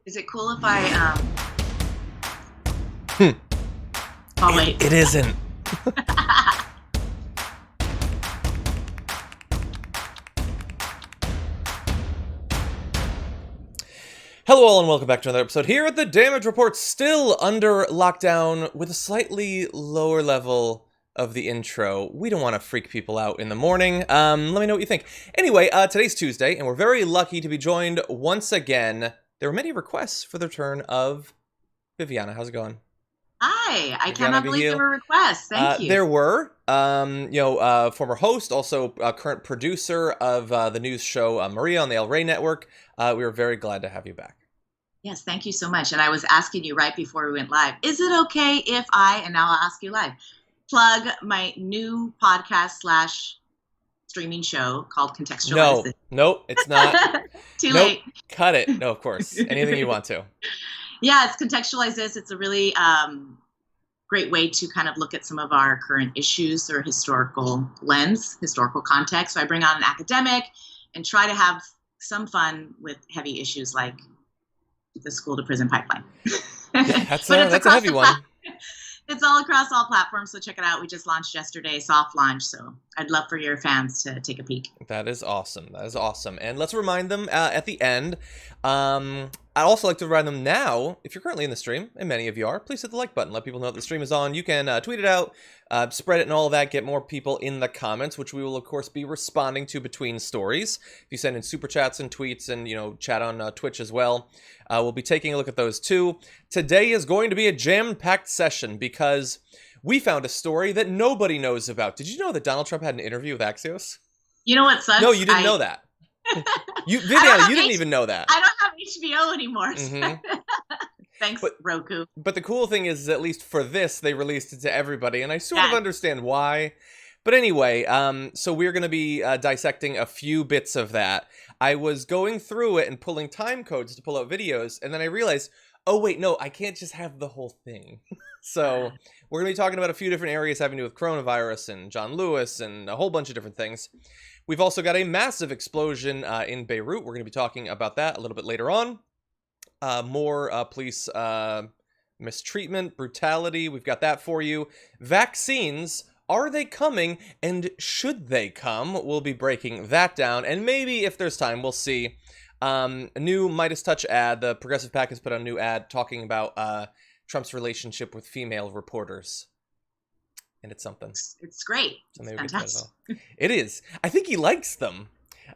Is it cool if I Hmm. oh wait. It isn't. Hello all and welcome back to another episode here at the Damage Report, still under lockdown with a slightly lower level of the intro. We don't want to freak people out in the morning. Let me know what you think. Anyway, today's Tuesday, and we're very lucky to be joined once again. There were many requests for the return of Viviana. How's it going? Hi, I Viviana cannot believe there Vigil. were requests. Thank you. There were, former host, also current producer of the news show Maria on the El Rey Network. We were very glad to have you back. Yes, thank you so much. And I was asking you right before we went live, is it okay if and now I'll ask you live, plug my new podcast / streaming show called Contextualize This? No, it's not. Too late. Cut it. No, of course. Anything you want to. Yeah, it's Contextualize This. It's a really great way to kind of look at some of our current issues through a historical lens, historical context. So I bring on an academic and try to have some fun with heavy issues like the school to prison pipeline. Yeah, that's a heavy one. It's all across all platforms, so check it out. We just launched yesterday, soft launch, so I'd love for your fans to take a peek. That is awesome. That is awesome. And let's remind them at the end. I'd also like to remind them now, if you're currently in the stream, and many of you are, please hit the like button. Let people know that the stream is on. You can tweet it out, spread it and all of that, get more people in the comments, which we will, of course, be responding to between stories. If you send in super chats and tweets and, chat on Twitch as well, we'll be taking a look at those too. Today is going to be a jam-packed session because we found a story that nobody knows about. Did you know that Donald Trump had an interview with Axios? You know what sucks? No, you didn't know that. Viviana, you didn't even know that. I don't have HBO anymore. Mm-hmm. Thanks, Roku. But the cool thing is, at least for this, they released it to everybody, and I sort of understand why. But anyway, so we're going to be dissecting a few bits of that. I was going through it and pulling time codes to pull out videos, and then I realized, oh wait, no, I can't just have the whole thing. So we're going to be talking about a few different areas having to do with coronavirus and John Lewis and a whole bunch of different things. We've also got a massive explosion in Beirut. We're going to be talking about that a little bit later on. More police mistreatment, brutality. We've got that for you. Vaccines. Are they coming, and should they come? We'll be breaking that down, and maybe if there's time, we'll see. A new Midas Touch ad. The Progressive PAC has put out a new ad talking about Trump's relationship with female reporters. And it's something. It's great. So it's fantastic. It is. I think he likes them.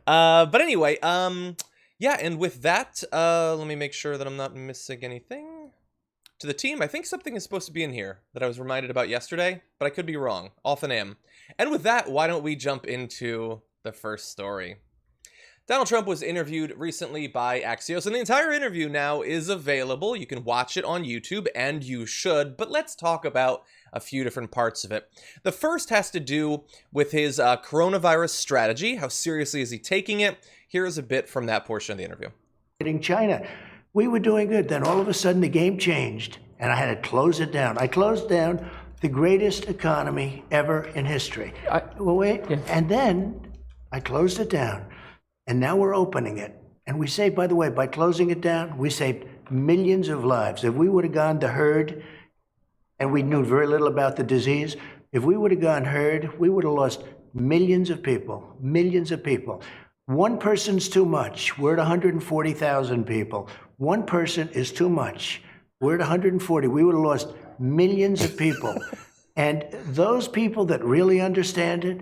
But anyway, yeah, and with that, let me make sure that I'm not missing anything. To the team, I think something is supposed to be in here that I was reminded about yesterday, but I could be wrong. Often am. And with that, why don't we jump into the first story? Donald Trump was interviewed recently by Axios, and the entire interview now is available. You can watch it on YouTube, and you should, but let's talk about a few different parts of it. The first has to do with his coronavirus strategy. How seriously is he taking it? Here's a bit from that portion of the interview. China, we were doing good. Then all of a sudden the game changed, and I had to close it down. I closed down the greatest economy ever in history. And then I closed it down. And now we're opening it. And we saved, by the way, by closing it down, we saved millions of lives. If we would have gone the herd, and we knew very little about the disease, if we would have gone herd, we would have lost millions of people, millions of people. One person's too much. We're at 140,000 people. One person is too much. We're at 140. We would have lost millions of people. And those people that really understand it,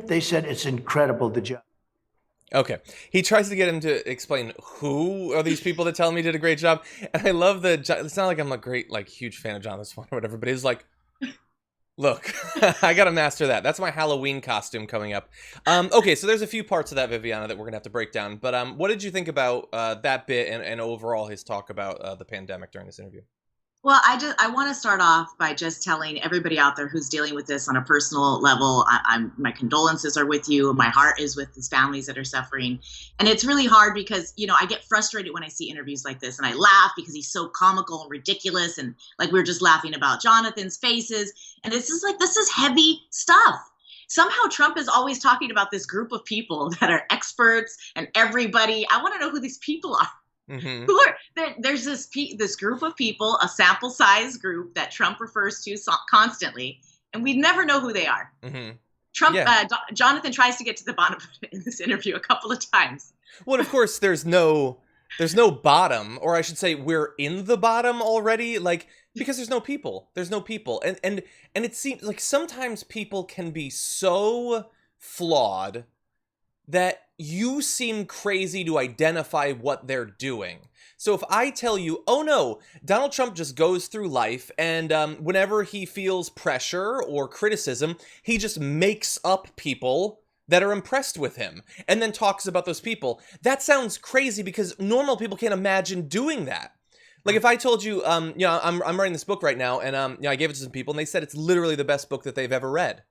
they said it's incredible, the job. Okay. He tries to get him to explain who are these people that tell him he did a great job. And I love it's not like I'm a great, huge fan of John Lewis or whatever, but he's like, look, I got to master that. That's my Halloween costume coming up. Okay, so there's a few parts of that, Viviana, that we're going to have to break down. But what did you think about that bit and overall his talk about the pandemic during this interview? Well, I want to start off by just telling everybody out there who's dealing with this on a personal level, my condolences are with you. My heart is with these families that are suffering. And it's really hard because, I get frustrated when I see interviews like this and I laugh because he's so comical and ridiculous. And like we were just laughing about Jonathan's faces. And it's just like, this is heavy stuff. somehow Trump is always talking about this group of people that are experts and everybody. I want to know who these people are. Mm-hmm. Who are there's this group of people, a sample size group that Trump refers to constantly, and we never know who they are. Mm-hmm. Trump, Jonathan tries to get to the bottom of it in this interview a couple of times. Well, of course, there's no bottom, or I should say, we're in the bottom already. Like, because there's no people, and it seems like sometimes people can be so flawed that you seem crazy to identify what they're doing. So if I tell you, oh no, Donald Trump just goes through life and whenever he feels pressure or criticism, he just makes up people that are impressed with him and then talks about those people. That sounds crazy because normal people can't imagine doing that. Like if I told you, I'm writing this book right now and I gave it to some people and they said it's literally the best book that they've ever read.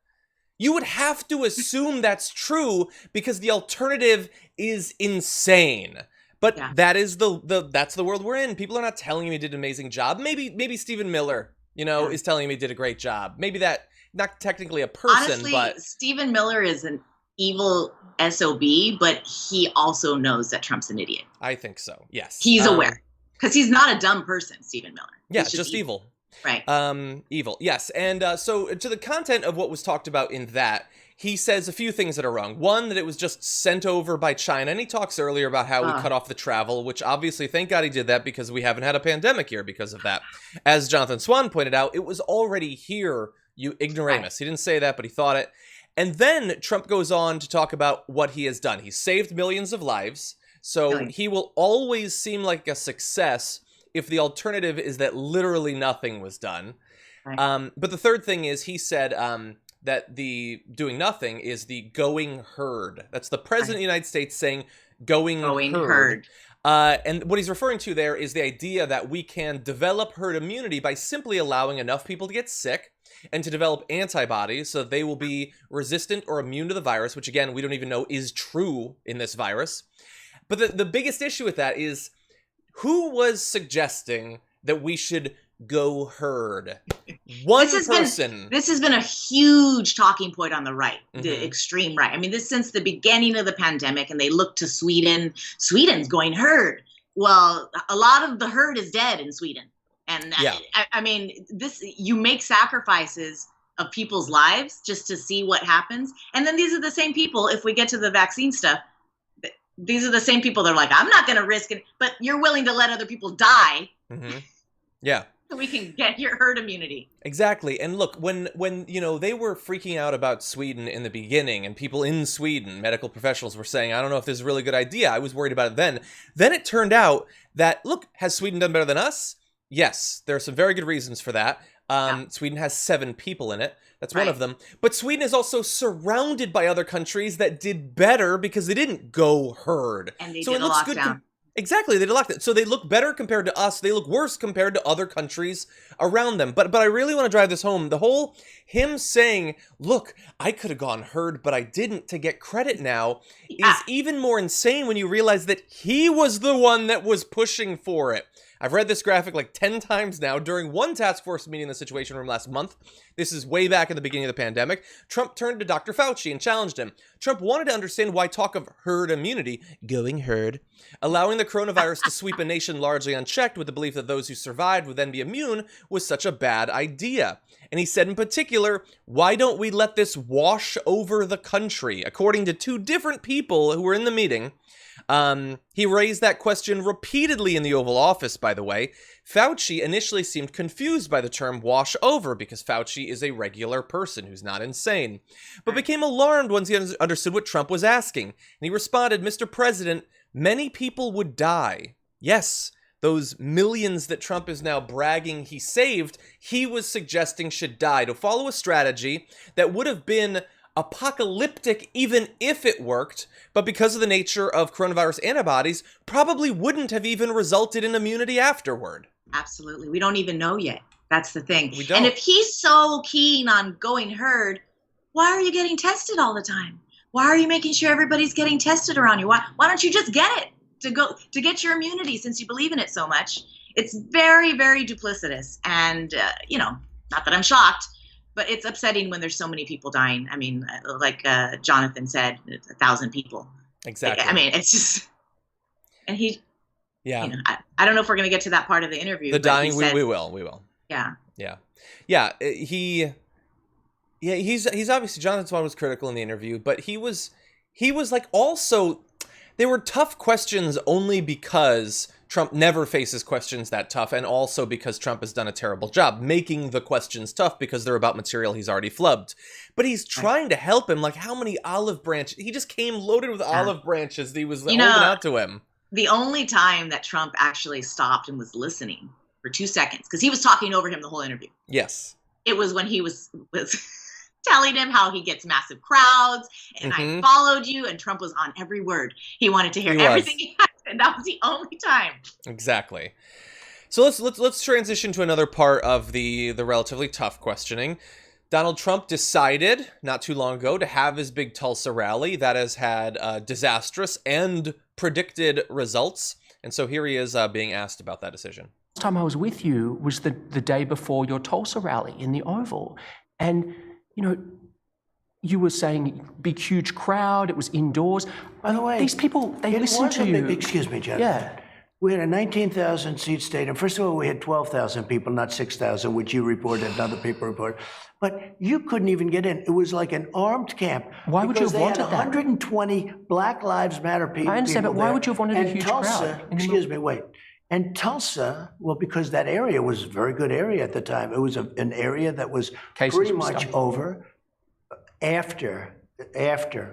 You would have to assume that's true because the alternative is insane. But that is that's the world we're in. People are not telling him he did an amazing job. Maybe Stephen Miller, is telling him he did a great job. Maybe that, not technically a person, honestly, but Stephen Miller is an evil SOB, but he also knows that Trump's an idiot. I think so. Yes, he's aware because he's not a dumb person, Stephen Miller. Yeah, just evil. Right. Evil. Yes. And so to the content of what was talked about in that, he says a few things that are wrong. One, that it was just sent over by China. And he talks earlier about how we cut off the travel, which obviously, thank God he did that because we haven't had a pandemic here because of that. As Jonathan Swan pointed out, it was already here, you ignoramus. He didn't say that, but he thought it. And then Trump goes on to talk about what he has done. He's saved millions of lives. So he will always seem like a success if the alternative is that literally nothing was done. Right. But the third thing is he said that the doing nothing is the going herd. That's the president of the United States saying going herd. And what he's referring to there is the idea that we can develop herd immunity by simply allowing enough people to get sick and to develop antibodies so that they will be resistant or immune to the virus, which again, we don't even know is true in this virus. But the biggest issue with that is, who was suggesting that we should go herd? One person. This has been a huge talking point on the right, the extreme right. I mean, this since the beginning of the pandemic, and they look to Sweden. Sweden's going herd. Well, a lot of the herd is dead in Sweden. And I mean, you make sacrifices of people's lives just to see what happens. And then these are the same people, if we get to the vaccine stuff, these are the same people that are like, I'm not going to risk it, but you're willing to let other people die. Mm-hmm. Yeah. So we can get your herd immunity. Exactly. And look, when they were freaking out about Sweden in the beginning and people in Sweden, medical professionals were saying, I don't know if this is a really good idea. I was worried about it then. Then it turned out that, look, has Sweden done better than us? Yes. There are some very good reasons for that. Sweden has 7 people in it. That's one of them. But Sweden is also surrounded by other countries that did better because they didn't go herd. And they did a lockdown. Exactly, they did lockdown. So they look better compared to us. They look worse compared to other countries around them. But I really want to drive this home. The whole him saying, look, I could have gone herd, but I didn't to get credit now is even more insane when you realize that he was the one that was pushing for it. I've read this graphic like 10 times now during one task force meeting in the Situation Room last month. This is way back in the beginning of the pandemic. Trump turned to Dr. Fauci and challenged him. Trump wanted to understand why talk of herd immunity, going herd, allowing the coronavirus to sweep a nation largely unchecked with the belief that those who survived would then be immune was such a bad idea. And he said in particular, why don't we let this wash over the country? According to 2 different people who were in the meeting, he raised that question repeatedly in the Oval Office, by the way. Fauci initially seemed confused by the term wash over because Fauci is a regular person who's not insane, but became alarmed once he understood what Trump was asking. And he responded, Mr. President, many people would die. Yes, those millions that Trump is now bragging he saved, he was suggesting should die to follow a strategy that would have been apocalyptic even if it worked, but because of the nature of coronavirus antibodies, probably wouldn't have even resulted in immunity afterward. Absolutely. We don't even know yet. That's the thing. We don't. And if he's so keen on going herd, why are you getting tested all the time? Why are you making sure everybody's getting tested around you? Why don't you just get it to get your immunity since you believe in it so much? It's very, very duplicitous. And, not that I'm shocked, but it's upsetting when there's so many people dying. I mean, like Jonathan said, 1,000 people. Exactly. I mean, it's just, and he, yeah. You know, I don't know if we're going to get to that part of the interview. The dying, we will. Yeah. Yeah. Yeah. He's obviously, Jonathan Swan was critical in the interview, but he was like, also, they were tough questions only because Trump never faces questions that tough, and also because Trump has done a terrible job making the questions tough because they're about material he's already flubbed. But he's trying to help him. Like, how many olive branches? He just came loaded with olive branches that he was holding out to him. The only time that Trump actually stopped and was listening for 2 seconds, because he was talking over him the whole interview. Yes. It was when he was telling him how he gets massive crowds, and I followed you, and Trump was on every word. He wanted to hear everything he had, and that was the only time. Exactly. So let's transition to another part of the relatively tough questioning. Donald Trump decided not too long ago to have his big Tulsa rally that has had disastrous and predicted results. And so here he is being asked about that decision. Last time I was with you was the day before your Tulsa rally in the Oval. And, you know, you were saying big, huge crowd. It was indoors. By the way, these people, they listen to you. Excuse me, Jonathan. Yeah. We had a 19,000 seat stadium. First of all, we had 12,000 people, not 6,000, which you reported, another people reported. But you couldn't even get in. It was like an armed camp. Why would you have wanted that? 120 Black Lives Matter people. I understand, but why would you have wanted a huge crowd? Excuse me, wait. And Tulsa, well, because that area was a very good area at the time. It was an area that was pretty much over. After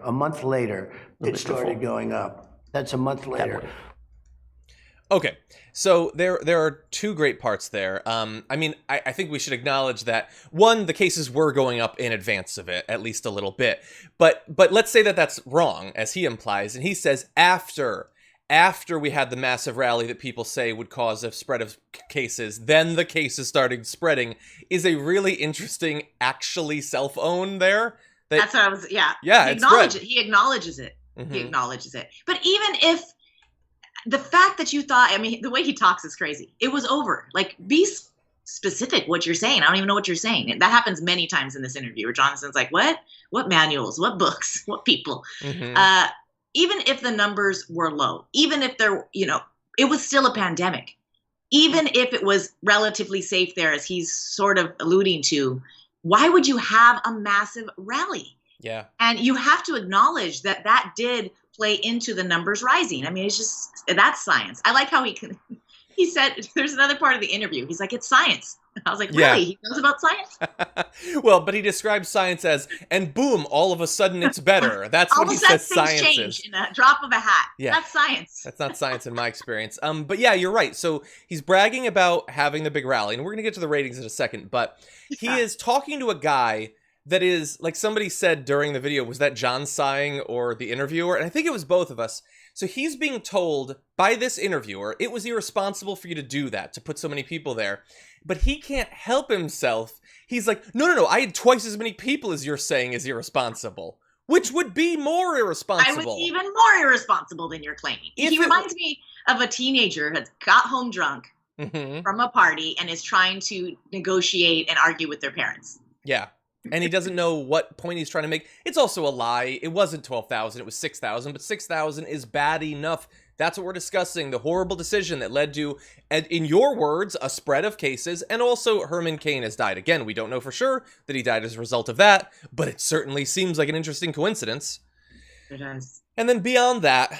a month later, it started going up. That's a month later. Okay, so there are two great parts there. I mean, I think we should acknowledge that, one, the cases were going up in advance of it, at least a little bit. But let's say that that's wrong, as he implies. And he says after we had the massive rally that people say would cause a spread of cases, then the cases started spreading, is a really interesting, actually self-own there. That's what I was, yeah. Yeah, he acknowledges it. Mm-hmm. He acknowledges it. But even if the fact that you thought, I mean, the way he talks is crazy. It was over. Like, be specific what you're saying. I don't even know what you're saying. And that happens many times in this interview where Jonathan's like, what manuals, what books, what people? Mm-hmm. Even if the numbers were low, even if there, you know, it was still a pandemic. Even if it was relatively safe there, as he's sort of alluding to, why would you have a massive rally? Yeah. And you have to acknowledge that that did play into the numbers rising. I mean, it's just, that's science. I like how he said, there's another part of the interview. He's like, it's science. I was like, really? Yeah. He knows about science? Well, but he describes science as, and boom, all of a sudden it's better. That's what he says science change is. In a drop of a hat. Yeah. That's science. That's not science in my experience. But yeah, you're right. So he's bragging about having the big rally, and we're going to get to the ratings in a second, but he is talking to a guy that is, like somebody said during the video, was that John sighing or the interviewer? And I think it was both of us. So he's being told by this interviewer, it was irresponsible for you to do that, to put so many people there. But he can't help himself. He's like, no, I had twice as many people as you're saying is irresponsible. Which would be more irresponsible. I was even more irresponsible than you're claiming. He reminds me of a teenager who got home drunk from a party and is trying to negotiate and argue with their parents. Yeah. And he doesn't know what point he's trying to make. It's also a lie. It wasn't 12,000, it was 6,000, but 6,000 is bad enough. That's what we're discussing, the horrible decision that led to, in your words, a spread of cases, and also Herman Cain has died. Again, we don't know for sure that he died as a result of that, but it certainly seems like an interesting coincidence. It does. And then beyond that,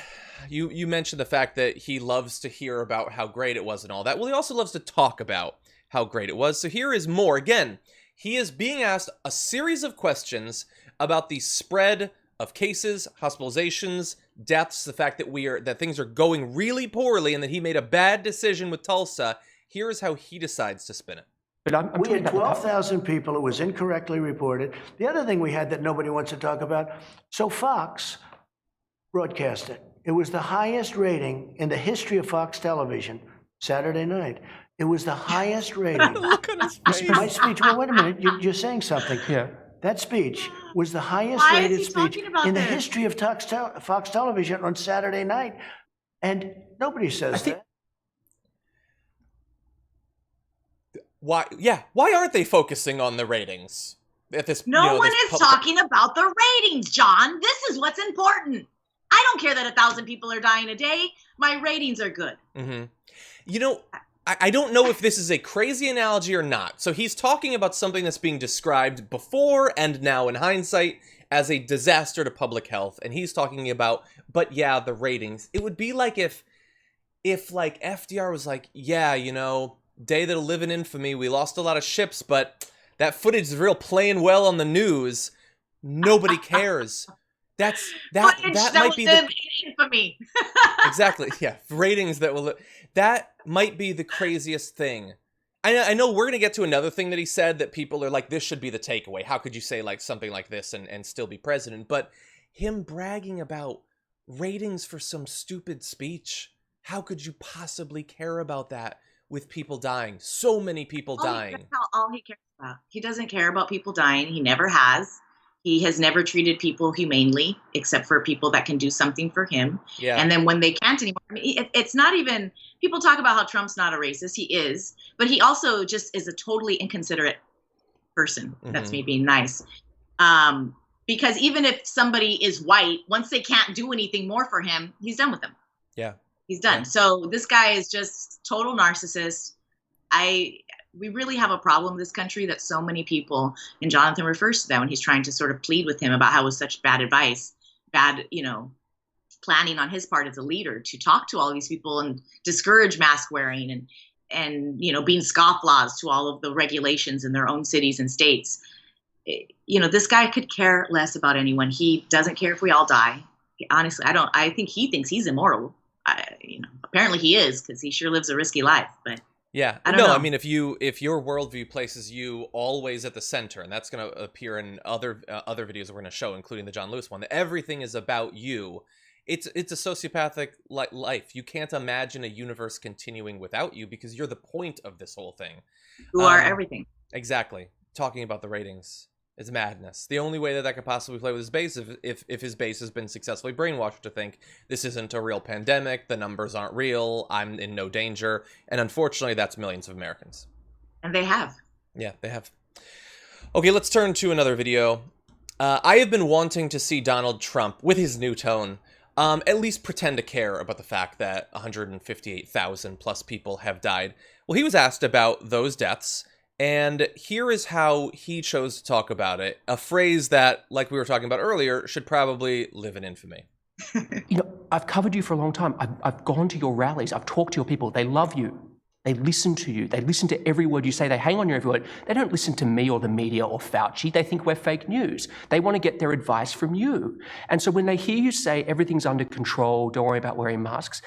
you mentioned the fact that he loves to hear about how great it was and all that. Well, he also loves to talk about how great it was. So here is more. Again, he is being asked a series of questions about the spread of cases, hospitalizations, deaths, the fact that things are going really poorly and that he made a bad decision with Tulsa. Here is how he decides to spin it. But we had 12,000 people. It was incorrectly reported. The other thing we had that nobody wants to talk about, so Fox broadcast it. It was the highest rating in the history of Fox television, Saturday night. It was the highest rating. Look on his face. My speech, well, wait a minute, you're saying something. Yeah. That speech was the highest rated speech in the history of Fox television on Saturday night. And nobody says that. Why? Yeah. Why aren't they focusing on the ratings? at this. No one is talking about the ratings, John. This is what's important. I don't care that 1,000 people are dying a day. My ratings are good. Mm-hmm. You know, I don't know if this is a crazy analogy or not. So he's talking about something that's being described before and now in hindsight as a disaster to public health. And he's talking about, but yeah, the ratings. It would be like if like FDR was like, yeah, you know, day that'll live in infamy. We lost a lot of ships, but that footage is real playing well on the news. Nobody cares. That might be the infamy. Exactly. Yeah, ratings that will. That might be the craziest thing. I know we're gonna get to another thing that he said that people are like, this should be the takeaway. How could you say like something like this and still be president? But him bragging about ratings for some stupid speech. How could you possibly care about that with people dying? So many people dying. That's all he cares about. He doesn't care about people dying. He never has. He has never treated people humanely, except for people that can do something for him. Yeah. And then when they can't anymore, I mean, it's not even, people talk about how Trump's not a racist. He is. But he also just is a totally inconsiderate person. That's me being nice. Because even if somebody is white, once they can't do anything more for him, he's done with them. Yeah. He's done. Yeah. So this guy is just total narcissist. We really have a problem in this country that so many people, and Jonathan refers to that when he's trying to sort of plead with him about how it was such bad advice, bad, planning on his part as a leader to talk to all these people and discourage mask wearing and being scofflaws to all of the regulations in their own cities and states. This guy could care less about anyone. He doesn't care if we all die. Honestly, I think he thinks he's immortal. Apparently he is, because he sure lives a risky life, but yeah. I don't know. I mean, if your worldview places you always at the center, and that's going to appear in other videos that we're going to show, including the John Lewis one, that everything is about you. It's a sociopathic life. You can't imagine a universe continuing without you because you're the point of this whole thing. You are everything. Exactly. Talking about the ratings is madness. The only way that could possibly play with his base if his base has been successfully brainwashed to think this isn't a real pandemic, the numbers aren't real, I'm in no danger, and unfortunately that's millions of Americans. And they have. Yeah, they have. Okay, let's turn to another video. I have been wanting to see Donald Trump, with his new tone, at least pretend to care about the fact that 158,000 plus people have died. Well, he was asked about those deaths, and here is how he chose to talk about it. A phrase that, like we were talking about earlier, should probably live in infamy. I've covered you for a long time. I've gone to your rallies. I've talked to your people. They love you. They listen to you. They listen to every word you say. They hang on your every word. They don't listen to me or the media or Fauci. They think we're fake news. They want to get their advice from you. And so when they hear you say everything's under control, don't worry about wearing masks,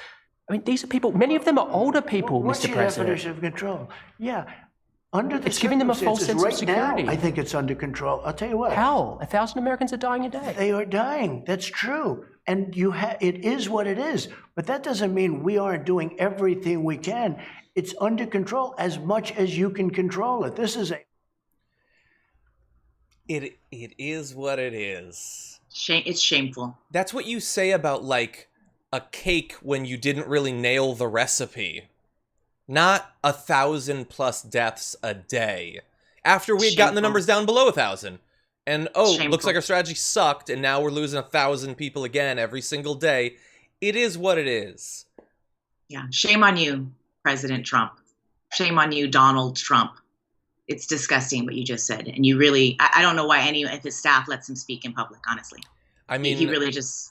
I mean, these are people, many of them are older people, What's Mr. your President. definition of control? Yeah. Under the It's giving them a false sense of right security. Now, I think it's under control. I'll tell you what. How? 1,000 Americans are dying a day. They are dying. That's true. And it is what it is. But that doesn't mean we aren't doing everything we can. It's under control as much as you can control it. This is It is what it is. It's shameful. That's what you say about, like, a cake when you didn't really nail the recipe. Not 1,000 plus deaths a day. After we had gotten the numbers down below 1,000. And, looks like our strategy sucked, and now we're losing 1,000 people again every single day. It is what it is. Yeah, shame on you, President Trump. Shame on you, Donald Trump. It's disgusting what you just said. And you really, I don't know why any of his staff lets him speak in public, honestly. I mean, he really just...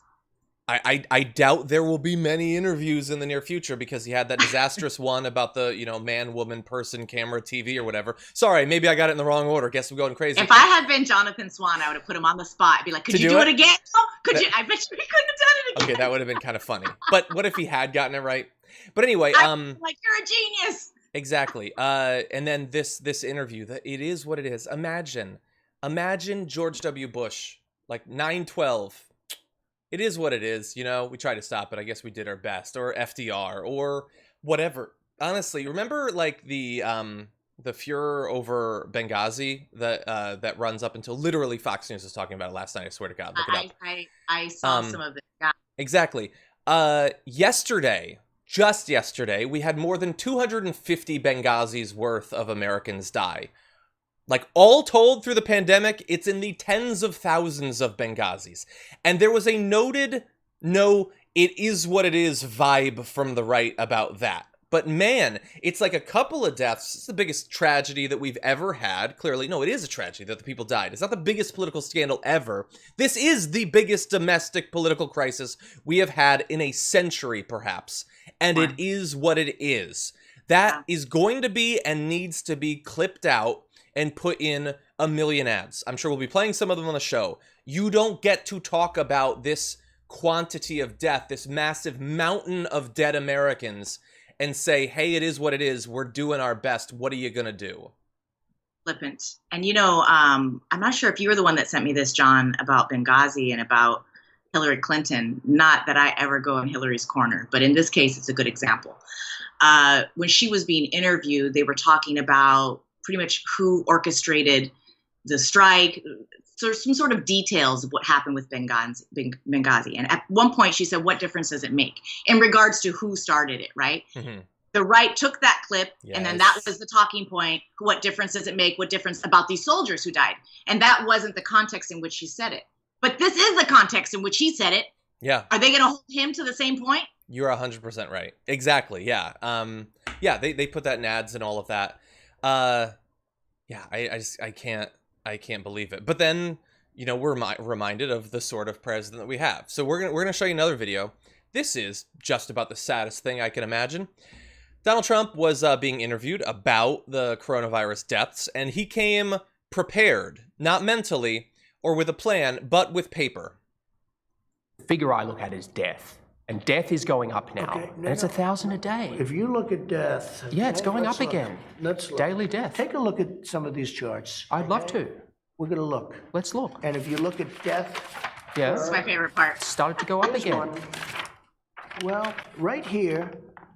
I doubt there will be many interviews in the near future because he had that disastrous one about the, man, woman, person, camera, TV, or whatever. Sorry, maybe I got it in the wrong order. Guess I'm going crazy. If I had been Jonathan Swan, I would have put him on the spot. I'd be like, could you do it again? Could you? I bet you he couldn't have done it again. Okay, that would have been kind of funny. But what if he had gotten it right? But anyway, I'm like, you're a genius. Exactly. And then this interview, that it is what it is. Imagine George W. Bush, like 9/12. It is what it is, we tried to stop it. I guess we did our best. Or FDR or whatever. Honestly, remember like the furor over Benghazi that runs up until literally Fox News was talking about it last night. I swear to God, look it up. I saw some of it. Yeah. Exactly. Just yesterday, we had more than 250 Benghazis worth of Americans die. Like, all told through the pandemic, it's in the tens of thousands of Benghazis. And there was a noted, no, it is what it is vibe from the right about that. But man, it's like a couple of deaths. It's the biggest tragedy that we've ever had. Clearly, no, it is a tragedy that the people died. It's not the biggest political scandal ever. This is the biggest domestic political crisis we have had in a century, perhaps. And it is what it is. That is going to be and needs to be clipped out and put in a million ads. I'm sure we'll be playing some of them on the show. You don't get to talk about this quantity of death, this massive mountain of dead Americans, and say, hey, it is what it is. We're doing our best. What are you going to do? Flippant. And, you know, I'm not sure if you were the one that sent me this, John, about Benghazi and about Hillary Clinton. Not that I ever go in Hillary's corner, but in this case, it's a good example. When she was being interviewed, they were talking about pretty much who orchestrated the strike, so some sort of details of what happened with Benghazi. And at one point she said, what difference does it make in regards to who started it, right? Mm-hmm. The right took that clip, and then that was the talking point. What difference does it make? What difference about these soldiers who died? And that wasn't the context in which she said it. But this is the context in which he said it. Yeah. Are they going to hold him to the same point? You're 100% right. Exactly, yeah. They put that in ads and all of that. I can't believe it. But then, you know, we're reminded of the sort of president that we have. So we're gonna show you another video. This is just about the saddest thing I can imagine. Donald Trump was being interviewed about the coronavirus deaths, and he came prepared, not mentally or with a plan, but with paper. The figure I look at is death. And death is going up now. Okay, and it's 1,000 a day. If you look at death... Yeah, it's going up again. Let's look. Daily death. Take a look at some of these charts. I'd love to. We're going to look. Let's look. And if you look at death... Yeah. This is my favorite part. It started to go up again. One. Well, right here,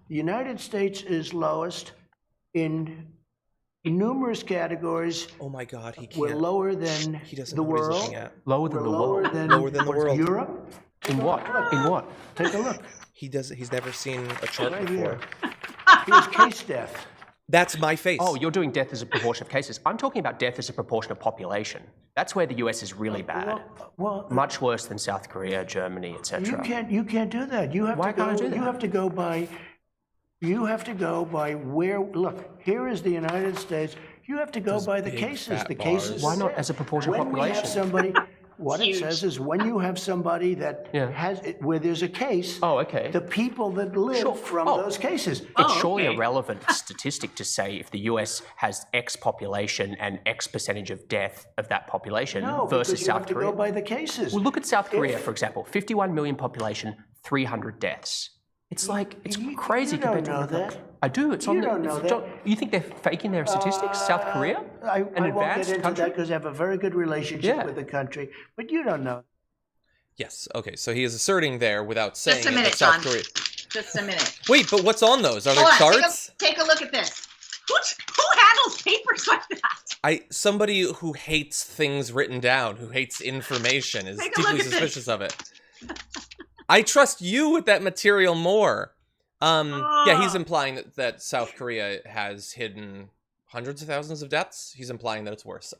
the United States is lowest in numerous categories. Oh my God, he can't. We're lower than the world. Lower than the world. Lower than the world. Europe. In what? In what? Take a look. He's never seen a chart right before. Here's case death. That's my face. Oh, you're doing death as a proportion of cases. I'm talking about death as a proportion of population. That's where the US is really bad. Well, much worse than South Korea, Germany, etc. You can't do that. You have Why to go. Can't I do that? You have to go by where. Look, here is the United States. You have to go by the cases. The cases. Why not as a proportion of population? When we have somebody. What it says is when you have somebody that has where there's a case, the people that live from those cases. It's surely a relevant statistic to say if the US has X population and X percentage of death of that population versus South Korea. You have to go by the cases. Well, look at South Korea, for example. 51 million population, 300 deaths. It's like, it's crazy compared to... You don't know that. I do. It's you don't know that. You think they're faking their statistics? South Korea? I won't get into that because I have a very good relationship with the country, but you don't know. Yes, okay, so he is asserting there without saying Just a minute, South John. Korea. Just a minute. Wait, but what's on those? Are there charts? Take a look at this. Who handles papers like that? Somebody who hates things written down, who hates information, is deeply suspicious of it. I trust you with that material more. Yeah, he's implying that South Korea has hidden hundreds of thousands of deaths. He's implying that it's worse.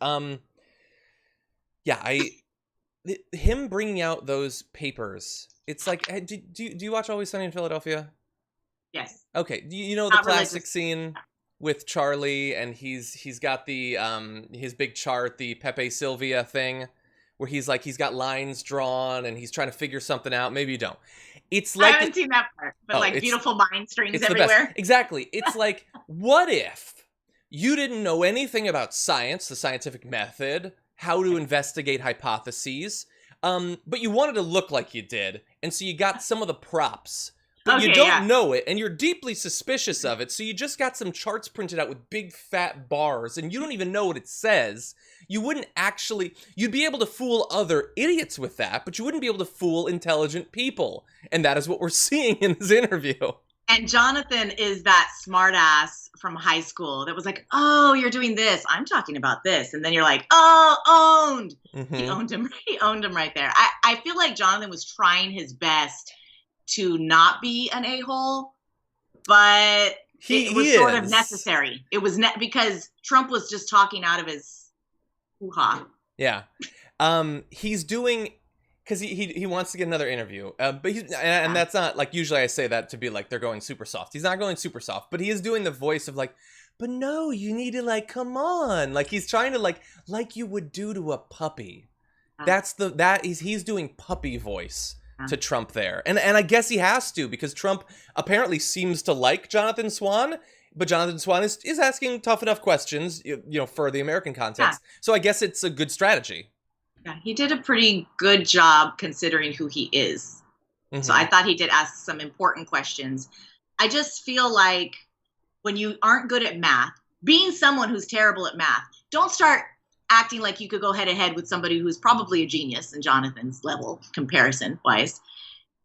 Him bringing out those papers, it's like, do you watch Always Sunny in Philadelphia? Yes. Okay, you know the classic scene with Charlie, and he's got the his big chart, the Pepe Sylvia thing, where he's got lines drawn and he's trying to figure something out. Maybe you don't. It's like, I haven't seen that part, but beautiful mind strings everywhere. Exactly. It's like, what if you didn't know anything about science, the scientific method, how to investigate hypotheses, but you wanted to look like you did, and so you got some of the props, but you don't know it, and you're deeply suspicious of it, so you just got some charts printed out with big fat bars, and you don't even know what it says. You wouldn't actually... You'd be able to fool other idiots with that, but you wouldn't be able to fool intelligent people. And that is what we're seeing in this interview. And Jonathan is that smartass from high school that was like, oh, you're doing this. I'm talking about this. And then you're like, oh, owned. Mm-hmm. He owned him right there. I feel like Jonathan was trying his best to not be an a-hole, but It was sort of necessary. It was because Trump was just talking out of his hoo-ha. Yeah. He's doing, because he wants to get another interview, but and that's not like, usually I say that to be like they're going super soft. He's not going super soft, but he is doing the voice of like, but no, you need to like, come on, like he's trying to like you would do to a puppy. He's doing puppy voice to Trump there, and I guess he has to, because Trump apparently seems to like Jonathan Swan. But Jonathan Swan is asking tough enough questions, for the American context. Yeah. So I guess it's a good strategy. Yeah, he did a pretty good job considering who he is. Mm-hmm. So I thought he did ask some important questions. I just feel like when you aren't good at math, being someone who's terrible at math, don't start acting like you could go head to head with somebody who's probably a genius in Jonathan's level comparison wise.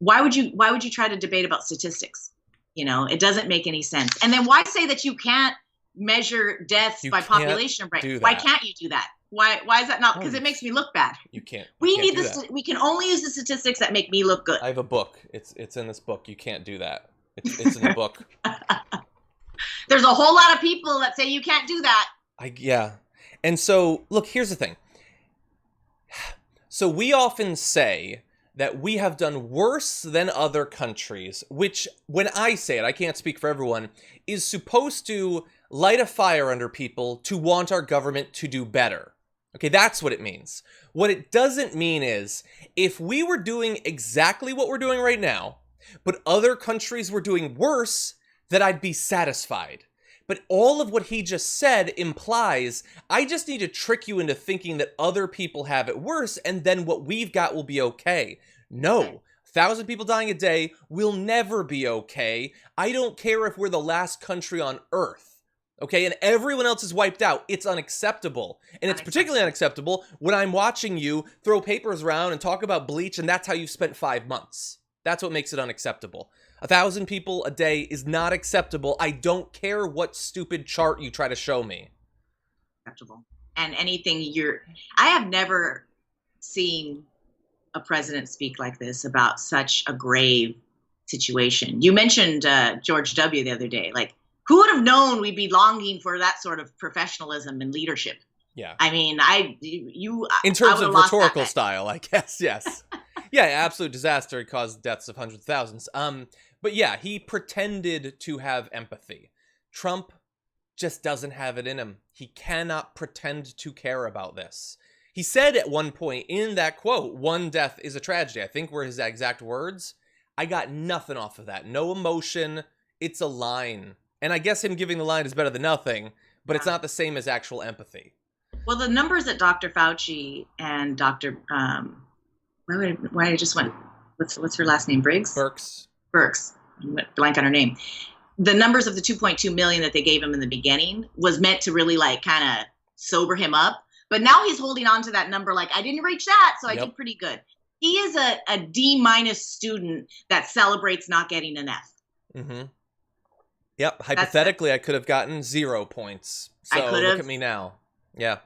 Why would you try to debate about statistics? It doesn't make any sense. And then why say that you can't measure deaths by population rate? Why can't you do that? Why is that not? Because it makes me look bad. You can't. We need this. We can only use the statistics that make me look good. I have a book. It's in this book. You can't do that. It's in the book. There's a whole lot of people that say you can't do that. Yeah. And so, look, here's the thing. So we often say that we have done worse than other countries, which, when I say it, I can't speak for everyone, is supposed to light a fire under people to want our government to do better. Okay, that's what it means. What it doesn't mean is, if we were doing exactly what we're doing right now, but other countries were doing worse, that I'd be satisfied. But all of what he just said implies, I just need to trick you into thinking that other people have it worse, and then what we've got will be okay. No. 1,000 people dying a day will never be okay. I don't care if we're the last country on Earth. Okay, and everyone else is wiped out. It's unacceptable. And it's particularly unacceptable when I'm watching you throw papers around and talk about bleach, and that's how you've spent 5 months. That's what makes it unacceptable. 1,000 people a day is not acceptable. I don't care what stupid chart you try to show me. Acceptable. And anything I have never seen a president speak like this about such a grave situation. You mentioned George W. the other day. Like, who would have known we'd be longing for that sort of professionalism and leadership? Yeah. I mean, in terms of rhetorical style, I guess, yes. Yeah, absolute disaster. It caused deaths of hundreds of thousands. But yeah, he pretended to have empathy. Trump just doesn't have it in him. He cannot pretend to care about this. He said at one point in that quote, "One death is a tragedy." I think were his exact words. I got nothing off of that. No emotion. It's a line. And I guess him giving the line is better than nothing, but it's not the same as actual empathy. Well, the numbers that Dr. Fauci and Dr. Why I just went, what's her last name? Burks. I went blank on her name. The numbers of the 2.2 million that they gave him in the beginning was meant to really like kind of sober him up. But now he's holding on to that number like, I didn't reach that, so I did pretty good. He is a D- student that celebrates not getting an F. Mm-hmm. Yep. Hypothetically, I could have gotten 0 points. So look at me now. Yeah.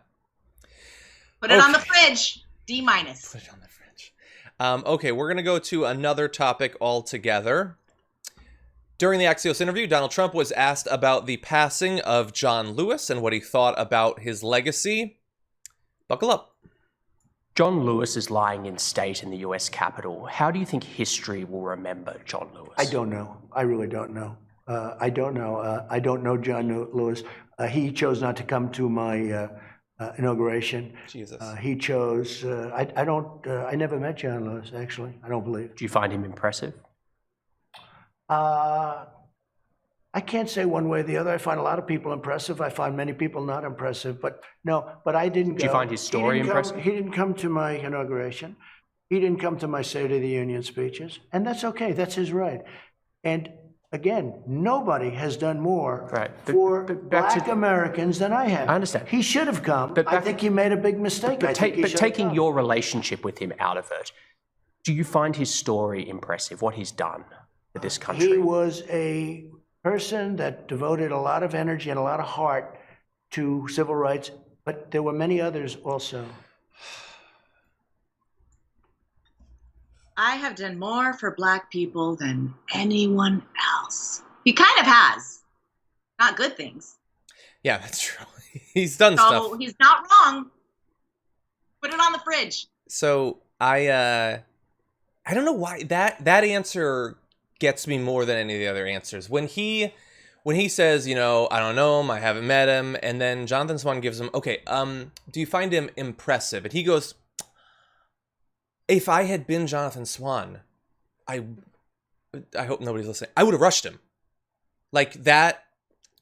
Put it on the fridge. D-. Put it on the fridge. Okay, we're going to go to another topic altogether. During the Axios interview, Donald Trump was asked about the passing of John Lewis and what he thought about his legacy. Buckle up. John Lewis is lying in state in the US Capitol. How do you think history will remember John Lewis? I don't know. I really don't know. I don't know. I don't know John Lewis. He chose not to come to my inauguration. Jesus. He chose. I never met John Lewis, actually. I don't believe. Do you find him impressive? I can't say one way or the other. I find a lot of people impressive. I find many people not impressive. But no, I didn't go. Do you find his story impressive? He didn't come to my inauguration. He didn't come to my State of the Union speeches. And that's okay. That's his right. And again, nobody has done more for Black Americans than I have. I understand. He should have come. But I think he made a big mistake. But taking your relationship with him out of it, do you find his story impressive, what he's done for this country? He was a person that devoted a lot of energy and a lot of heart to civil rights, but there were many others also. I have done more for Black people than anyone else. He kind of has. not good things. Yeah, that's true. He's done So stuff. he's not wrong. Put it on the fridge. So I don't know why that answer gets me more than any of the other answers. When he says, you know, I don't know him, I haven't met him, and then Jonathan Swan gives him, okay, do you find him impressive? And he goes, if I had been Jonathan Swan, I hope nobody's listening, I would have rushed him. Like that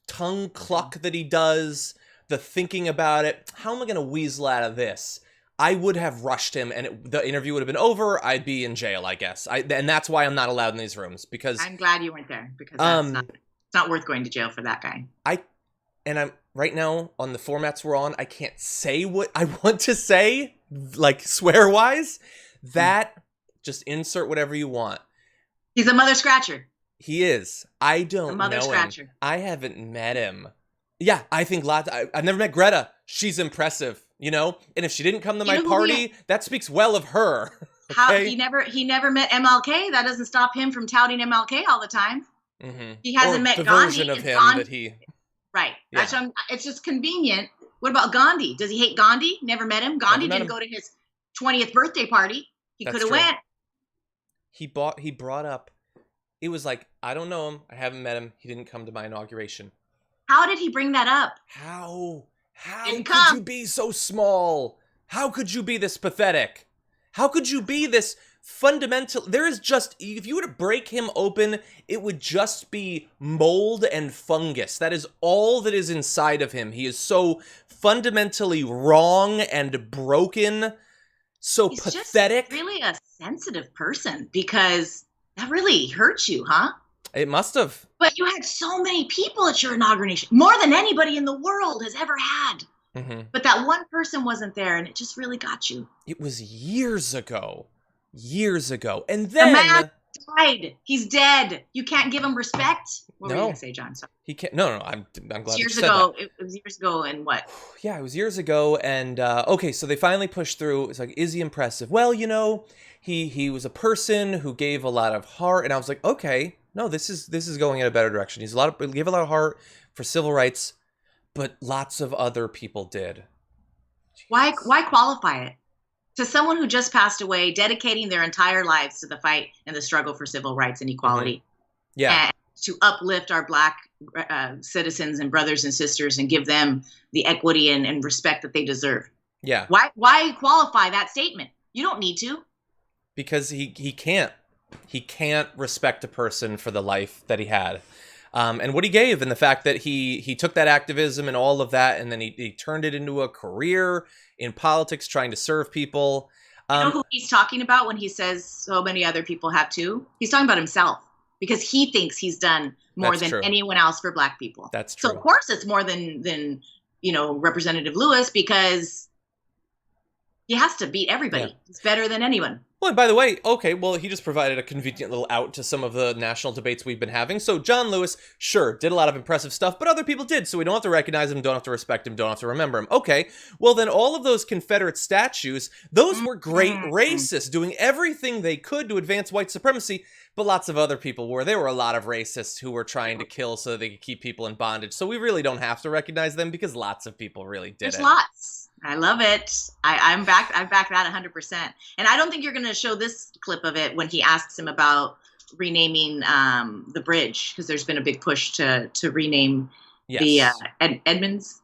tongue cluck that he does, the thinking about it, how am I going to weasel out of this? I would have rushed him, and the interview would have been over. I'd be in jail, I guess. And that's why I'm not allowed in these rooms, because I'm glad you weren't there, because it's not worth going to jail for that guy. I'm right now on the formats we're on. I can't say what I want to say, like swear wise. That just insert whatever you want. He's a mother scratcher. He is. I don't know him. I haven't met him. Yeah, I think lots. I've never met Greta. She's impressive, you know. And if she didn't come to my party, that speaks well of her. Okay? How he never met MLK. That doesn't stop him from touting MLK all the time. Mm-hmm. He hasn't met the Gandhi. version of him that he. Right. Yeah. It's just convenient. What about Gandhi? Does he hate Gandhi? Never met him. Gandhi didn't go to his 20th birthday party. He could have went. He brought up. It was like, I don't know him. I haven't met him. He didn't come to my inauguration. How did he bring that up? How could you be so small? How could you be this pathetic? How could you be this fundamental? There is just, if you were to break him open, it would just be mold and fungus. That is all that is inside of him. He is so fundamentally wrong and broken, so He's pathetic. Just really a sensitive person, because that really hurt you, huh? It must have. But you had so many people at your inauguration, more than anybody in the world has ever had. Mm-hmm. But that one person wasn't there, and it just really got you. It was years ago. And then... The man died. He's dead. You can't give him respect. What were you going to say, John? Sorry. He can't. No. I'm glad you said that. It was years ago, and what? Yeah, it was years ago, and okay, so they finally pushed through. It's like, is he impressive? Well, you know, he was a person who gave a lot of heart, and I was like, okay, no, this is going in a better direction. He gave a lot of heart for civil rights, but lots of other people did. Why qualify it? To someone who just passed away, dedicating their entire lives to the fight and the struggle for civil rights and equality. Mm-hmm. Yeah. And to uplift our Black citizens and brothers and sisters and give them the equity and respect that they deserve. Yeah. Why qualify that statement? You don't need to. Because he can't. He can't respect a person for the life that he had. And what he gave, and the fact that he took that activism and all of that, and then he turned it into a career in politics, trying to serve people. You know who he's talking about when he says so many other people have too? He's talking about himself, because he thinks he's done more than anyone else for Black people. That's true. So of course it's more than Representative Lewis, because he has to beat everybody. Yeah. He's better than anyone. Well, and by the way, okay, well, he just provided a convenient little out to some of the national debates we've been having. So John Lewis, sure, did a lot of impressive stuff, but other people did, so we don't have to recognize him, don't have to respect him, don't have to remember him. Okay, well then all of those Confederate statues, those were great racists, doing everything they could to advance white supremacy, but lots of other people were. There were a lot of racists who were trying to kill so that they could keep people in bondage, so we really don't have to recognize them, because lots of people really did There's lots. I love it. I back that 100%. And I don't think you're going to show this clip of it when he asks him about renaming the bridge, because there's been a big push to rename the Edmonds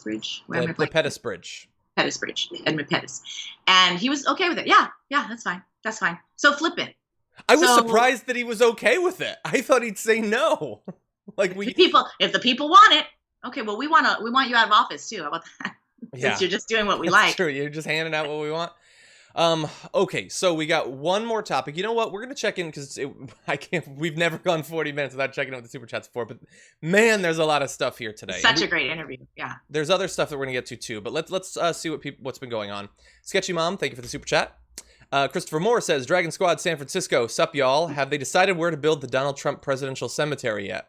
Bridge. The Pettus Bridge. Pettus Bridge. Edmund Pettus. And he was okay with it. Yeah, that's fine. That's fine. So flip it. I was surprised that he was okay with it. I thought he'd say no. If the people want it, okay, well we want you out of office too. How about that? Since you're just doing what we like. True, you're just handing out what we want. Okay, so we got one more topic. You know what? We're gonna check in because we've never gone 40 minutes without checking out the super chats before. But man, there's a lot of stuff here today. Such a great interview. Yeah. There's other stuff that we're gonna get to too. But let's see what's been going on. Sketchy Mom, thank you for the super chat. Christopher Moore says, Dragon Squad San Francisco, sup y'all? Have they decided where to build the Donald Trump presidential cemetery yet?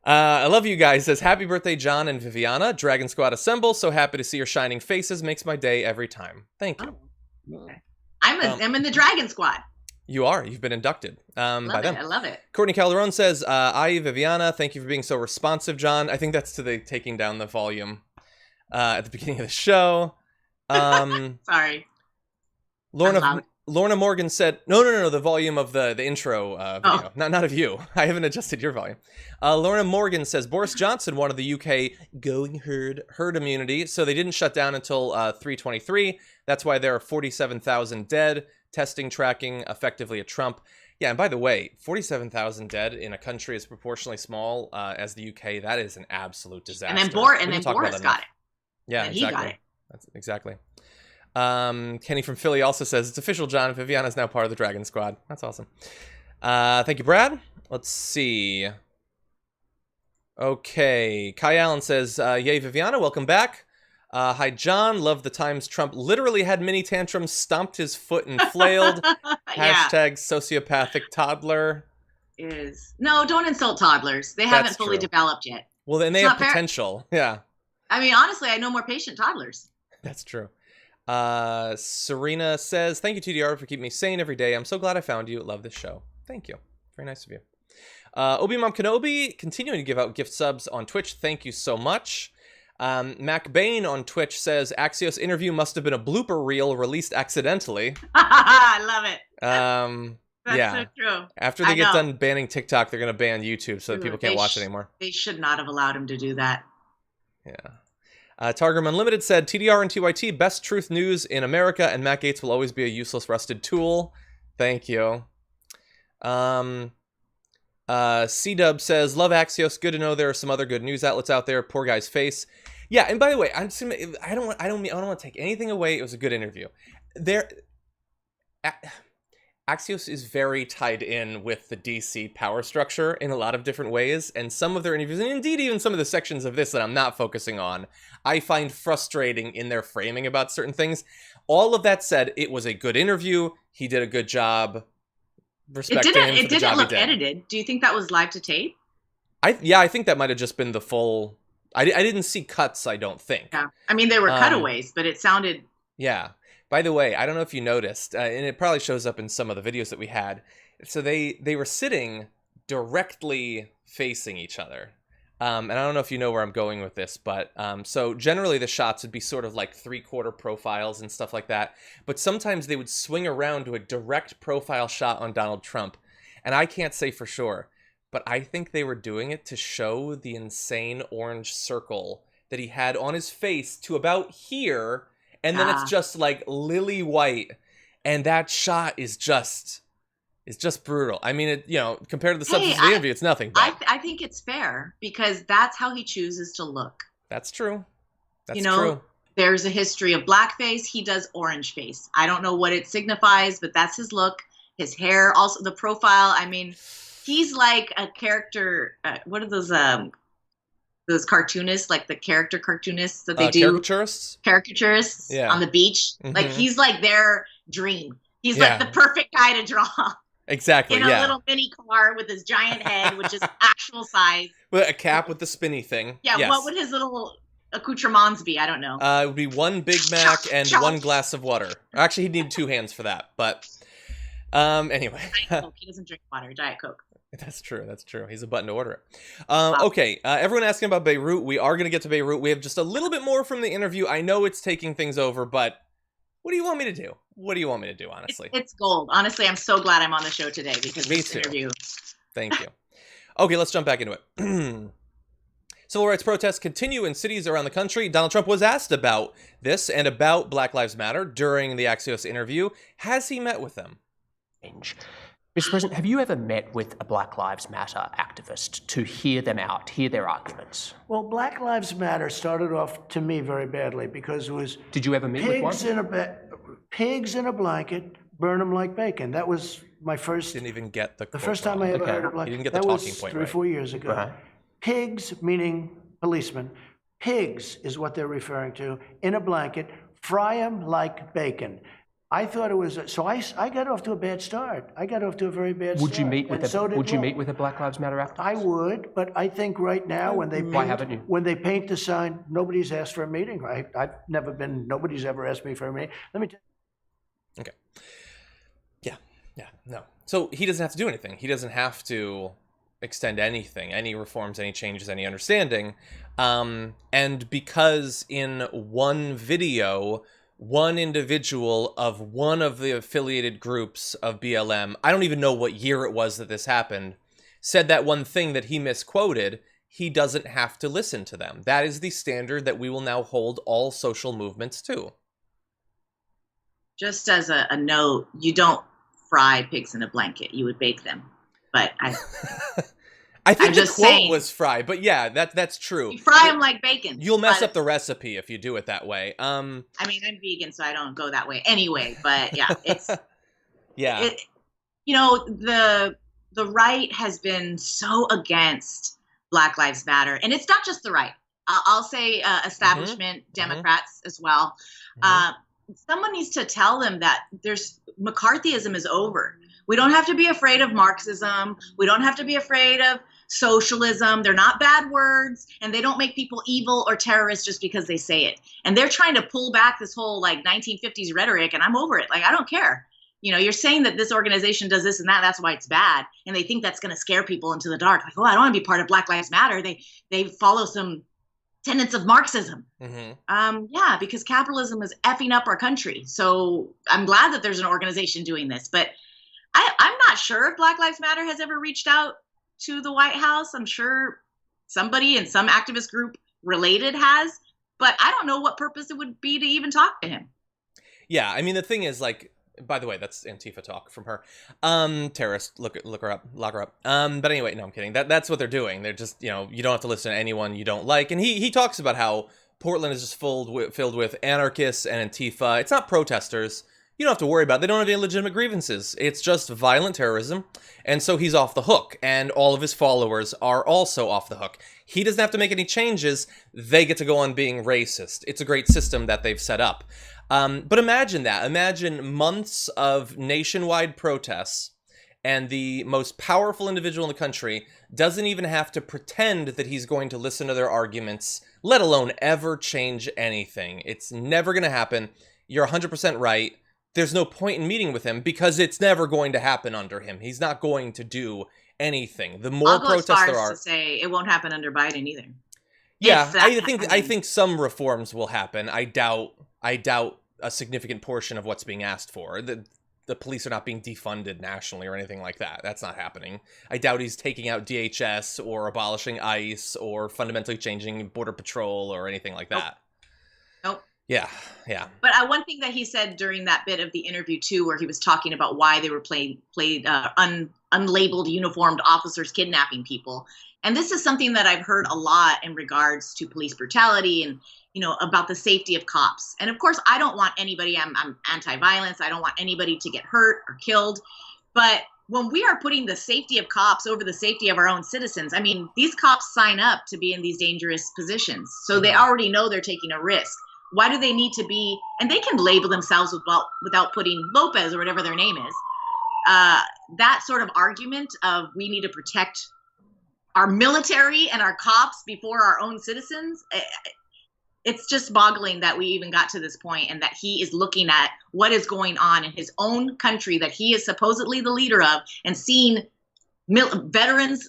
I love you guys. Says, happy birthday, John and Viviana. Dragon Squad assemble. So happy to see your shining faces. Makes my day every time. Thank you. Okay. I'm in the Dragon Squad. You've been inducted by them. I love it. Courtney Calderon says, "Hi, Viviana. Thank you for being so responsive, John." I think that's to the taking down the volume at the beginning of the show. Sorry. Lorna Morgan said, no, the volume of the intro video, not of you. I haven't adjusted your volume. Lorna Morgan says, Boris Johnson wanted the UK going herd immunity, so they didn't shut down until 3/23. That's why there are 47,000 dead. Testing, tracking, effectively a Trump. Yeah, and by the way, 47,000 dead in a country as proportionally small as the UK, that is an absolute disaster. And then Boris got it. Yeah, and exactly. He got it. That's exactly. Kenny from Philly also says, it's official, John. Viviana is now part of the Dragon Squad. That's awesome. Thank you, Brad. Let's see. Okay. Kai Allen says, yay, Viviana, welcome back. Hi, John. Love the times Trump literally had mini tantrums, stomped his foot and flailed. Hashtag sociopathic toddler. No, don't insult toddlers. They haven't fully developed yet. Well, then they have potential. Yeah. I mean, honestly, I know more patient toddlers. That's true. Serena says, thank you, TDR, for keeping me sane every day. I'm so glad I found you. Love this show. Thank you. Very nice of you. Obi Mom Kenobi, continuing to give out gift subs on Twitch. Thank you so much. Mac Bain on Twitch says, Axios interview must have been a blooper reel released accidentally. I love it. That's so true. After they get done banning TikTok, they're going to ban YouTube so that people can't watch anymore. They should not have allowed him to do that. Yeah. Targum Unlimited said, TDR and TYT, best truth news in America, and Matt Gaetz will always be a useless rusted tool. Thank you. C-Dub says, love Axios. Good to know there are some other good news outlets out there. Poor guy's face. Yeah, and by the way, I don't want to take anything away. It was a good interview. Axios is very tied in with the DC power structure in a lot of different ways, and some of their interviews, and indeed even some of the sections of this that I'm not focusing on, I find frustrating in their framing about certain things. All of that said, it was a good interview. He did a good job. Respect him for the job he did. It didn't look edited. Do you think that was live to tape? I think that might have just been the full... I didn't see cuts, I don't think. Yeah. I mean, they were cutaways, but it sounded... Yeah. By the way, I don't know if you noticed, and it probably shows up in some of the videos that we had. So they were sitting directly facing each other. And I don't know if you know where I'm going with this, but so generally the shots would be sort of like 3/4 profiles and stuff like that. But sometimes they would swing around to a direct profile shot on Donald Trump. And I can't say for sure, but I think they were doing it to show the insane orange circle that he had on his face to about here. And then it's just like lily white. And that shot is just brutal. I mean, compared to the substance of the interview, it's nothing. But I think it's fair because that's how he chooses to look. That's true. That's true. There's a history of blackface. He does orange face. I don't know what it signifies, but that's his look. His hair, also the profile. I mean, he's like a character. What are those cartoonists, like the character cartoonists that they do? Caricaturists on the beach. Mm-hmm. Like he's like their dream. He's like the perfect guy to draw. Exactly. In a little mini car with his giant head, which is actual size. With a cap with the spinny thing. Yeah. Yes. What would his little accoutrements be? I don't know. It would be one Big Mac and one glass of water. Actually, he'd need 2 hands for that. But anyway. Diet Coke. He doesn't drink water. Diet Coke. That's true. That's true. He's a button to order it. Okay. Everyone asking about Beirut. We are going to get to Beirut. We have just a little bit more from the interview. I know it's taking things over, but what do you want me to do? What do you want me to do, honestly? It's gold. Honestly, I'm so glad I'm on the show today because this interview. Thank you. Okay, let's jump back into it. Civil rights protests continue in cities around the country. Donald Trump was asked about this and about Black Lives Matter during the Axios interview. Has he met with them? Mr. President, have you ever met with a Black Lives Matter activist to hear them out, hear their arguments? Well, Black Lives Matter started off, to me, very badly because it was... Did you ever meet with one? Pigs in a blanket, burn them like bacon. That was my first... Didn't even get the first time I ever heard of you didn't get the talking point, that was 3 or 4 years ago. Uh-huh. Pigs, meaning policemen. Pigs is what they're referring to, in a blanket, fry them like bacon. I thought it was so. I got off to a bad start. I got off to a very bad start. Would you meet with a Black Lives Matter activist? I would, but I think right now when they paint the sign, nobody's asked for a meeting. I've never been. Nobody's ever asked me for a meeting. Let me tell you. Okay. Yeah. No. So he doesn't have to do anything. He doesn't have to extend anything, any reforms, any changes, any understanding. And because in one video, one individual of one of the affiliated groups of BLM, I don't even know what year it was that this happened, said that one thing that he misquoted, he doesn't have to listen to them. That is the standard that we will now hold all social movements to. Just as a note, you don't fry pigs in a blanket. You would bake them. But I think the quote saying, was fry, but yeah, that's true. You fry them like bacon. You'll mess up the recipe if you do it that way. I mean, I'm vegan, so I don't go that way anyway. But yeah, it's yeah. The right has been so against Black Lives Matter, and it's not just the right. I'll say establishment Democrats as well. Someone needs to tell them that McCarthyism is over. We don't have to be afraid of Marxism. We don't have to be afraid of socialism. They're not bad words, and they don't make people evil or terrorists just because they say it. And they're trying to pull back this whole 1950s rhetoric, and I'm over it. I don't care. You're saying that this organization does this and that, that's why it's bad. And they think that's going to scare people into the dark. I don't want to be part of Black Lives Matter. They follow some tenets of Marxism. Yeah, because capitalism is effing up our country. So I'm glad that there's an organization doing this, but I'm not sure if Black Lives Matter has ever reached out to the White House. I'm sure somebody in some activist group related has, but I don't know what purpose it would be to even talk to him. Yeah, I mean, the thing is, by the way, that's Antifa talk from her. Terrorist, look her up, lock her up. But anyway, no, I'm kidding. That's what they're doing. They're just, you don't have to listen to anyone you don't like. And he talks about how Portland is just filled with anarchists and Antifa. It's not protesters. You don't have to worry about it. They don't have any legitimate grievances. It's just violent terrorism. And so he's off the hook. And all of his followers are also off the hook. He doesn't have to make any changes. They get to go on being racist. It's a great system that they've set up. But imagine that. Imagine months of nationwide protests, and the most powerful individual in the country doesn't even have to pretend that he's going to listen to their arguments, let alone ever change anything. It's never going to happen. You're 100% right. There's no point in meeting with him because it's never going to happen under him. He's not going to do anything. The more protests there are, to say it won't happen under Biden either. Yeah, I think some reforms will happen. I doubt a significant portion of what's being asked for. The police are not being defunded nationally or anything like that. That's not happening. I doubt he's taking out DHS or abolishing ICE or fundamentally changing Border Patrol or anything like that. Nope. Yeah. But one thing that he said during that bit of the interview too, where he was talking about why they were played unlabeled uniformed officers kidnapping people, and this is something that I've heard a lot in regards to police brutality and about the safety of cops. And of course, I don't want anybody. I'm anti-violence. I don't want anybody to get hurt or killed. But when we are putting the safety of cops over the safety of our own citizens, I mean, these cops sign up to be in these dangerous positions, so they already know they're taking a risk. Why do they need to be, and they can label themselves without putting Lopez or whatever their name is. That sort of argument of we need to protect our military and our cops before our own citizens, it's just boggling that we even got to this point, and that he is looking at what is going on in his own country that he is supposedly the leader of, and seeing veterans,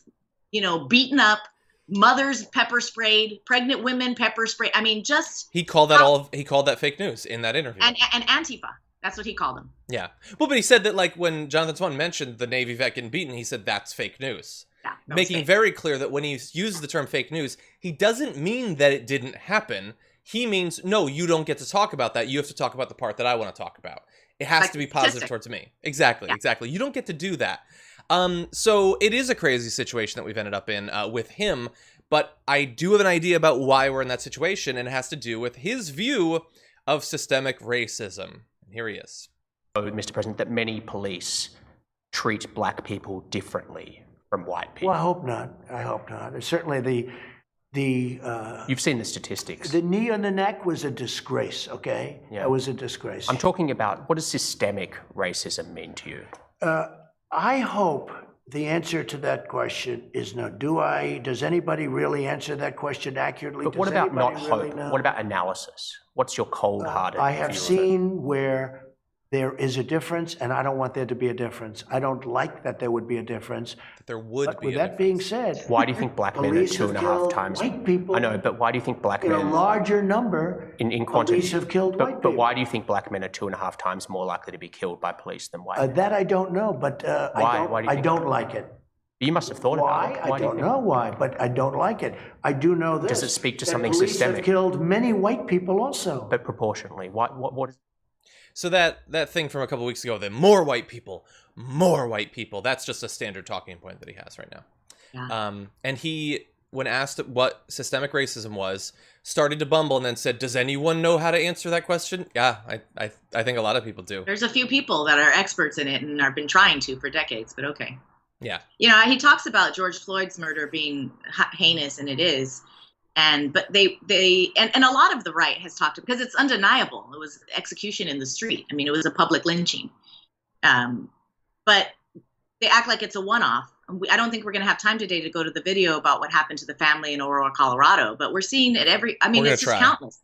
beaten up, mothers pepper sprayed, pregnant women pepper sprayed. I mean, just he called that fake news in that interview. And Antifa, that's what he called them. Yeah, well, but he said that when Jonathan Swan mentioned the Navy vet getting beaten, he said that's fake news. Yeah, making very clear that when he uses the term fake news, he doesn't mean that it didn't happen. He means, no, you don't get to talk about that. You have to talk about the part that I want to talk about. It has to be positive towards me. Exactly. You don't get to do that. So it is a crazy situation that we've ended up in with him, but I do have an idea about why we're in that situation, and it has to do with his view of systemic racism. And here he is. Mr. President, that many police treat black people differently from white people. Well, I hope not. Certainly you've seen the statistics. The knee on the neck was a disgrace, okay? Yeah. It was a disgrace. I'm talking about, what does systemic racism mean to you? I hope the answer to that question is no. Does anybody really answer that question accurately? But what about not hope? What about analysis? What's your cold-hearted I have seen where There is a difference, and I don't want there to be a difference. I don't like that there would be a difference. There would But be with a that being difference. said, Why do you think black men are police have 2.5 killed times? white people. I know, but why do you think black In a men larger number, in quantity? police have killed white people. But why do you think black men are 2.5 times more likely to be killed by police than white men? That I don't know, but Why? Why do you I think don't that? like it. You must have thought Why? about it. I don't know why, but I don't like it. I do know this. Does it speak to that something police systemic? have killed many white people also. But proportionally, what is? So that thing from a couple weeks ago, the more white people, that's just a standard talking point that he has right now. Yeah. And he, when asked what systemic racism was, started to bumble and then said, does anyone know how to answer that question? Yeah, I think a lot of people do. There's a few people that are experts in it and have been trying to for decades, but okay. Yeah. You know, he talks about George Floyd's murder being heinous, and it is. But they a lot of the right has talked, because it's undeniable. It was execution in the street. I mean, it was a public lynching. But they act like it's a one-off. I don't think we're going to have time today to go to the video about what happened to the family in Aurora, Colorado. But we're seeing it it's just countless.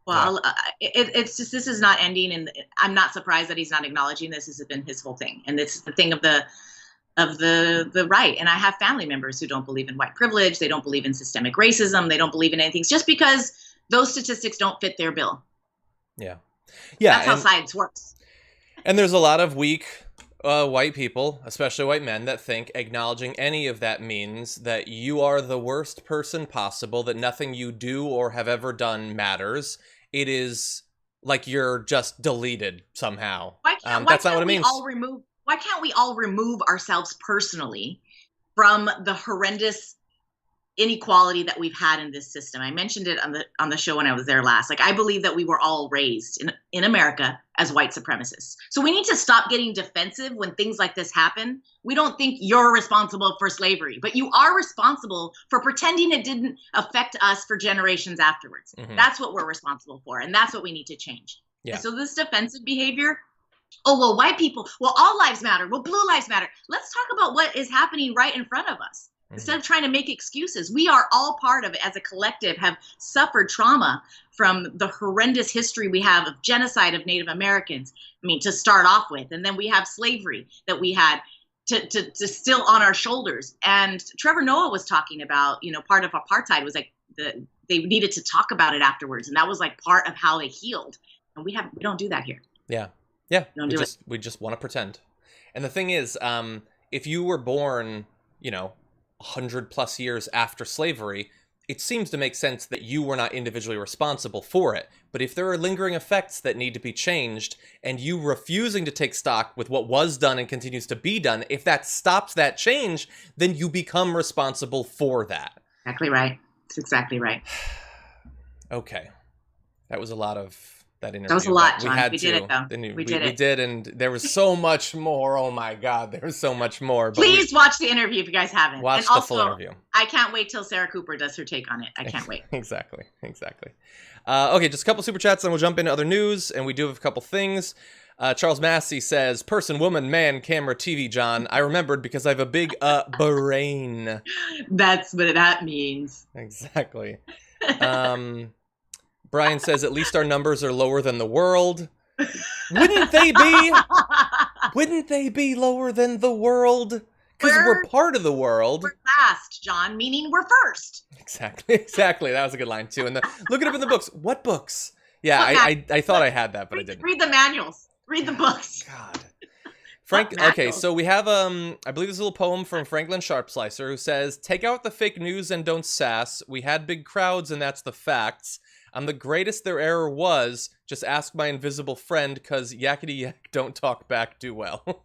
Well, it's just, this is not ending, and I'm not surprised that he's not acknowledging this. This has been his whole thing, and this is the thing of the right. And I have family members who don't believe in white privilege. They don't believe in systemic racism. They don't believe in anything. It's just because those statistics don't fit their bill. Yeah. That's how science works. And there's a lot of weak white people, especially white men, that think acknowledging any of that means that you are the worst person possible, that nothing you do or have ever done matters. It is like you're just deleted somehow. That's not what it means. Why can't we all remove ourselves personally from the horrendous inequality that we've had in this system? I mentioned it on the show when I was there last. Like, I believe that we were all raised in America as white supremacists. So we need to stop getting defensive when things like this happen. We don't think you're responsible for slavery, but you are responsible for pretending it didn't affect us for generations afterwards. Mm-hmm. That's what we're responsible for, and that's what we need to change. Yeah. And so this defensive behavior, oh, well, white people, well, all lives matter. Well, blue lives matter. Let's talk about what is happening right in front of us. Mm-hmm. Instead of trying to make excuses, we are all part of it as a collective, have suffered trauma from the horrendous history we have of genocide of Native Americans. I mean, to start off with, and then we have slavery that we had to still on our shoulders. And Trevor Noah was talking about, you know, part of apartheid was like they needed to talk about it afterwards. And that was like part of how they healed. And we don't do that here. Yeah. Yeah. We just want to pretend. And the thing is, if you were born, 100+ years after slavery, it seems to make sense that you were not individually responsible for it. But if there are lingering effects that need to be changed, and you refusing to take stock with what was done and continues to be done, if that stops that change, then you become responsible for that. Exactly right. That's exactly right. Okay. That was a lot of that interview. That was a lot, John. We did it, though. We did, and there was so much more. Oh my God, there was so much more. Please watch the interview if you guys haven't. Watch the full interview. I can't wait till Sarah Cooper does her take on it. I can't wait. Exactly. Okay, just a couple super chats, and we'll jump into other news, and we do have a couple things. Charles Massey says, person, woman, man, camera, TV, John. I remembered because I have a big brain. That's what that means. Exactly. Brian says, at least our numbers are lower than the world. Wouldn't they be? Wouldn't they be lower than the world? Because we're part of the world. We're last, John, meaning we're first. Exactly. That was a good line, too. And look it up in the books. What books? Yeah, I thought I had that, but I didn't. Read the manuals. Read the books. God. Okay, so we have, I believe this little poem from Franklin Sharpslicer who says, take out the fake news and don't sass. We had big crowds and that's the facts. I'm the greatest there ever was. Just ask my invisible friend, cause yakety yak don't talk back too well.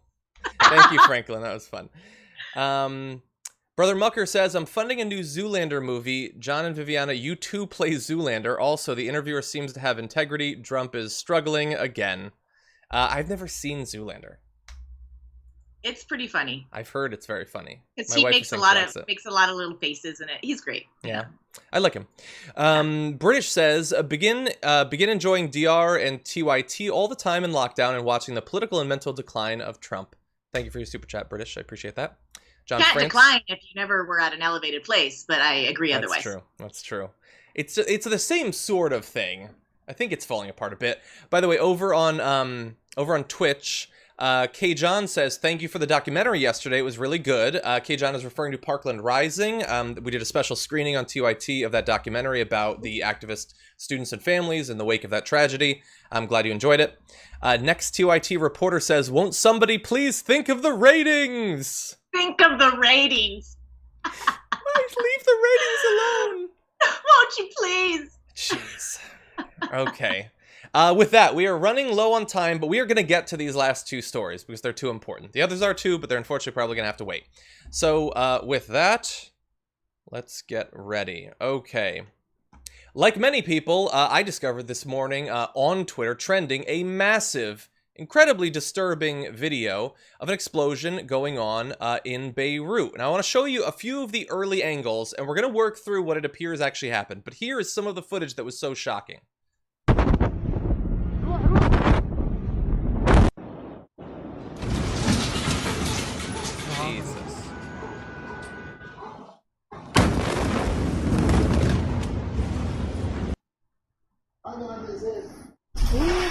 Thank you, Franklin. That was fun. Brother Mucker says, I'm funding a new Zoolander movie. John and Viviana, you too play Zoolander. Also, the interviewer seems to have integrity. Drump is struggling again. I've never seen Zoolander. It's pretty funny. I've heard it's very funny. Because he makes a lot of little faces in it. He's great. Yeah. I like him. British says, begin enjoying DR and TYT all the time in lockdown and watching the political and mental decline of Trump. Thank you for your super chat, British. I appreciate that. John Can't France, decline if you never were at an elevated place, but I agree otherwise. That's true. It's the same sort of thing. I think it's falling apart a bit. By the way, over on Twitch, K. John says, thank you for the documentary yesterday. It was really good. K. John is referring to Parkland Rising. We did a special screening on TYT of that documentary about the activist students and families in the wake of that tragedy. I'm glad you enjoyed it. Next TYT reporter says, won't somebody please think of the ratings? Think of the ratings. Leave the ratings alone. Won't you please? Jeez. Okay. With that, we are running low on time, but we are going to get to these last two stories because they're too important. The others are too, but they're unfortunately probably going to have to wait. So with that, let's get ready. Okay. Like many people, I discovered this morning on Twitter trending a massive, incredibly disturbing video of an explosion going on in Beirut. And I want to show you a few of the early angles, and we're going to work through what it appears actually happened. But here is some of the footage that was so shocking. Jesus.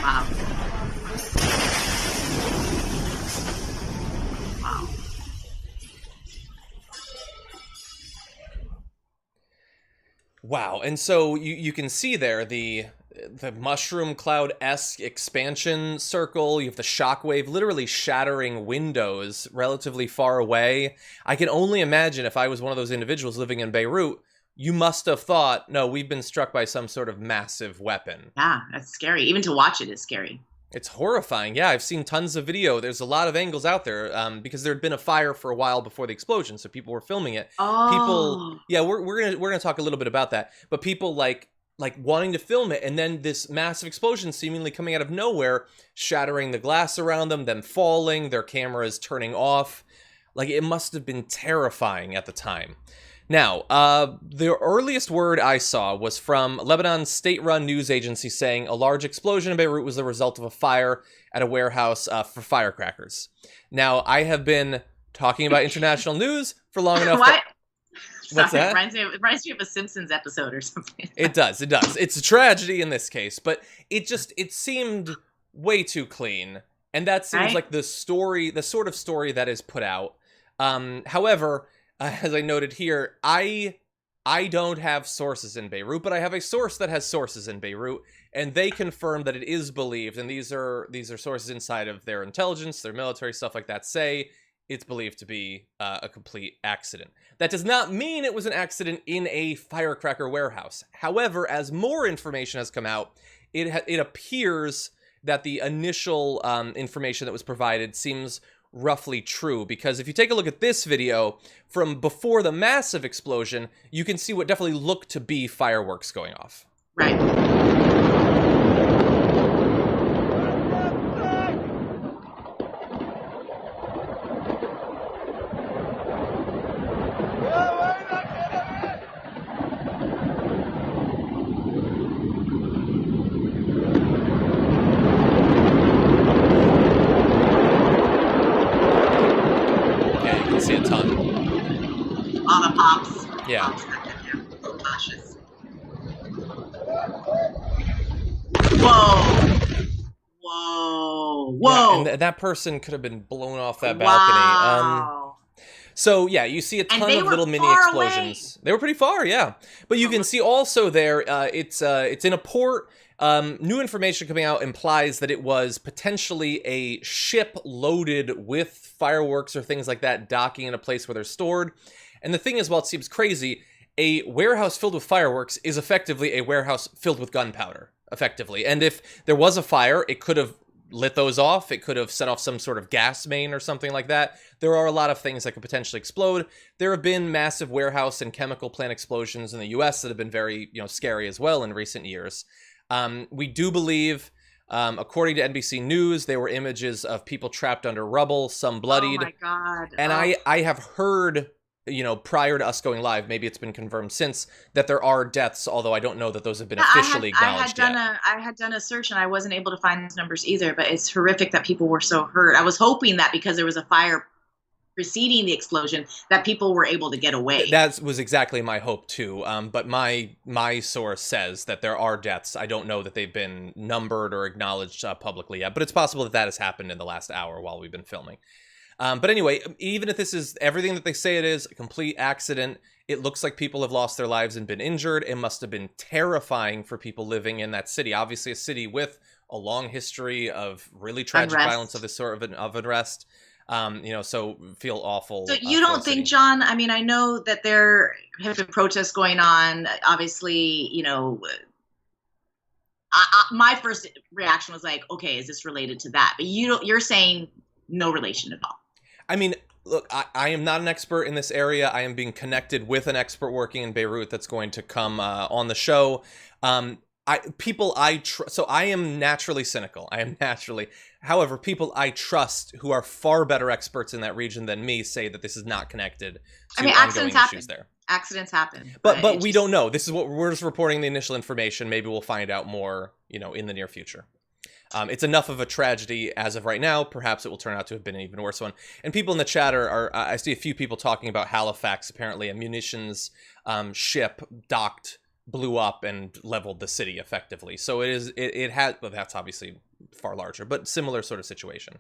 Wow. Wow. Wow, and so you can see there the mushroom cloud-esque expansion circle. You have the shockwave literally shattering windows relatively far away. I can only imagine if I was one of those individuals living in Beirut, you must have thought, no, we've been struck by some sort of massive weapon. Yeah, that's scary. Even to watch it is scary. It's horrifying. Yeah, I've seen tons of video. There's a lot of angles out there because there had been a fire for a while before the explosion, so people were filming it. Oh. People, yeah, we're gonna talk a little bit about that. But people like wanting to film it, and then this massive explosion seemingly coming out of nowhere, shattering the glass around them falling, their cameras turning off. Like, it must have been terrifying at the time. Now, the earliest word I saw was from Lebanon's state-run news agency saying a large explosion in Beirut was the result of a fire at a warehouse for firecrackers. Now, I have been talking about international news for long enough. What's that? It reminds me of a Simpsons episode or something. It does. It's a tragedy in this case, but it seemed way too clean. And that seems like the sort of story that is put out. However, as I noted here, I don't have sources in Beirut, but I have a source that has sources in Beirut, and they confirm that it is believed, and these are sources inside of their intelligence, their military, stuff like that, say it's believed to be a complete accident. That does not mean it was an accident in a firecracker warehouse. However, as more information has come out, it appears that the initial information that was provided seems roughly true, because if you take a look at this video from before the massive explosion, you can see what definitely looked to be fireworks going off. Right. See a ton. All the pops. Yeah. Little flashes. Whoa. Yeah, and that person could have been blown off that balcony. Wow. So yeah, you see a ton of little mini explosions. They were pretty far, yeah. But you can see also there, it's in a port. New information coming out implies that it was potentially a ship loaded with fireworks or things like that docking in a place where they're stored. And the thing is, while it seems crazy, a warehouse filled with fireworks is effectively a warehouse filled with gunpowder, effectively. And if there was a fire, it could have lit those off. It could have set off some sort of gas main or something like that. There are a lot of things that could potentially explode. There have been massive warehouse and chemical plant explosions in the US that have been very, scary as well in recent years. We do believe, according to NBC News, there were images of people trapped under rubble, some bloodied. Oh my God. And I have heard, prior to us going live, maybe it's been confirmed since, that there are deaths, although I don't know that those have been officially acknowledged yet. I had done a search and I wasn't able to find those numbers either, but it's horrific that people were so hurt. I was hoping that because there was a fire preceding the explosion, that people were able to get away. That was exactly my hope too. But my source says that there are deaths. I don't know that they've been numbered or acknowledged publicly yet, but it's possible that that has happened in the last hour while we've been filming. But anyway, even if this is everything that they say it is, a complete accident, it looks like people have lost their lives and been injured. It must have been terrifying for people living in that city. Obviously a city with a long history of really tragic violence of this sort of unrest. You know, so feel awful. So you don't think, John, I mean, I know that there have been protests going on. Obviously, you know, my first reaction was like, okay, is this related to that? But you're saying no relation at all. I mean, look, I am not an expert in this area. I am being connected with an expert working in Beirut that's going to come on the show. So I am naturally cynical. However, people I trust who are far better experts in that region than me say that this is not connected to ongoing issues there. Accidents happen. But we don't know. This is what we're just reporting, the initial information. Maybe we'll find out more, you know, in the near future. It's enough of a tragedy as of right now. Perhaps it will turn out to have been an even worse one. And people in the chat I see a few people talking about Halifax. Apparently a munitions ship blew up and leveled the city effectively. So it has, well, that's obviously far larger, but similar sort of situation.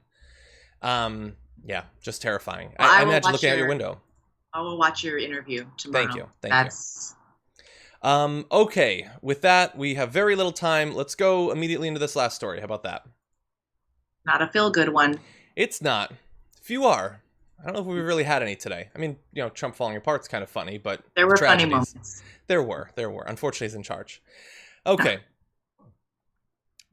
Yeah, just terrifying. Well, I imagine looking out your window. I will watch your interview tomorrow. Thank you. Okay, with that, we have very little time. Let's go immediately into this last story. How about that? Not a feel-good one. It's not. Few are. I don't know if we really had any today. I mean, you know, Trump falling apart's kind of funny, but there were funny moments. There were. Unfortunately, he's in charge. Okay.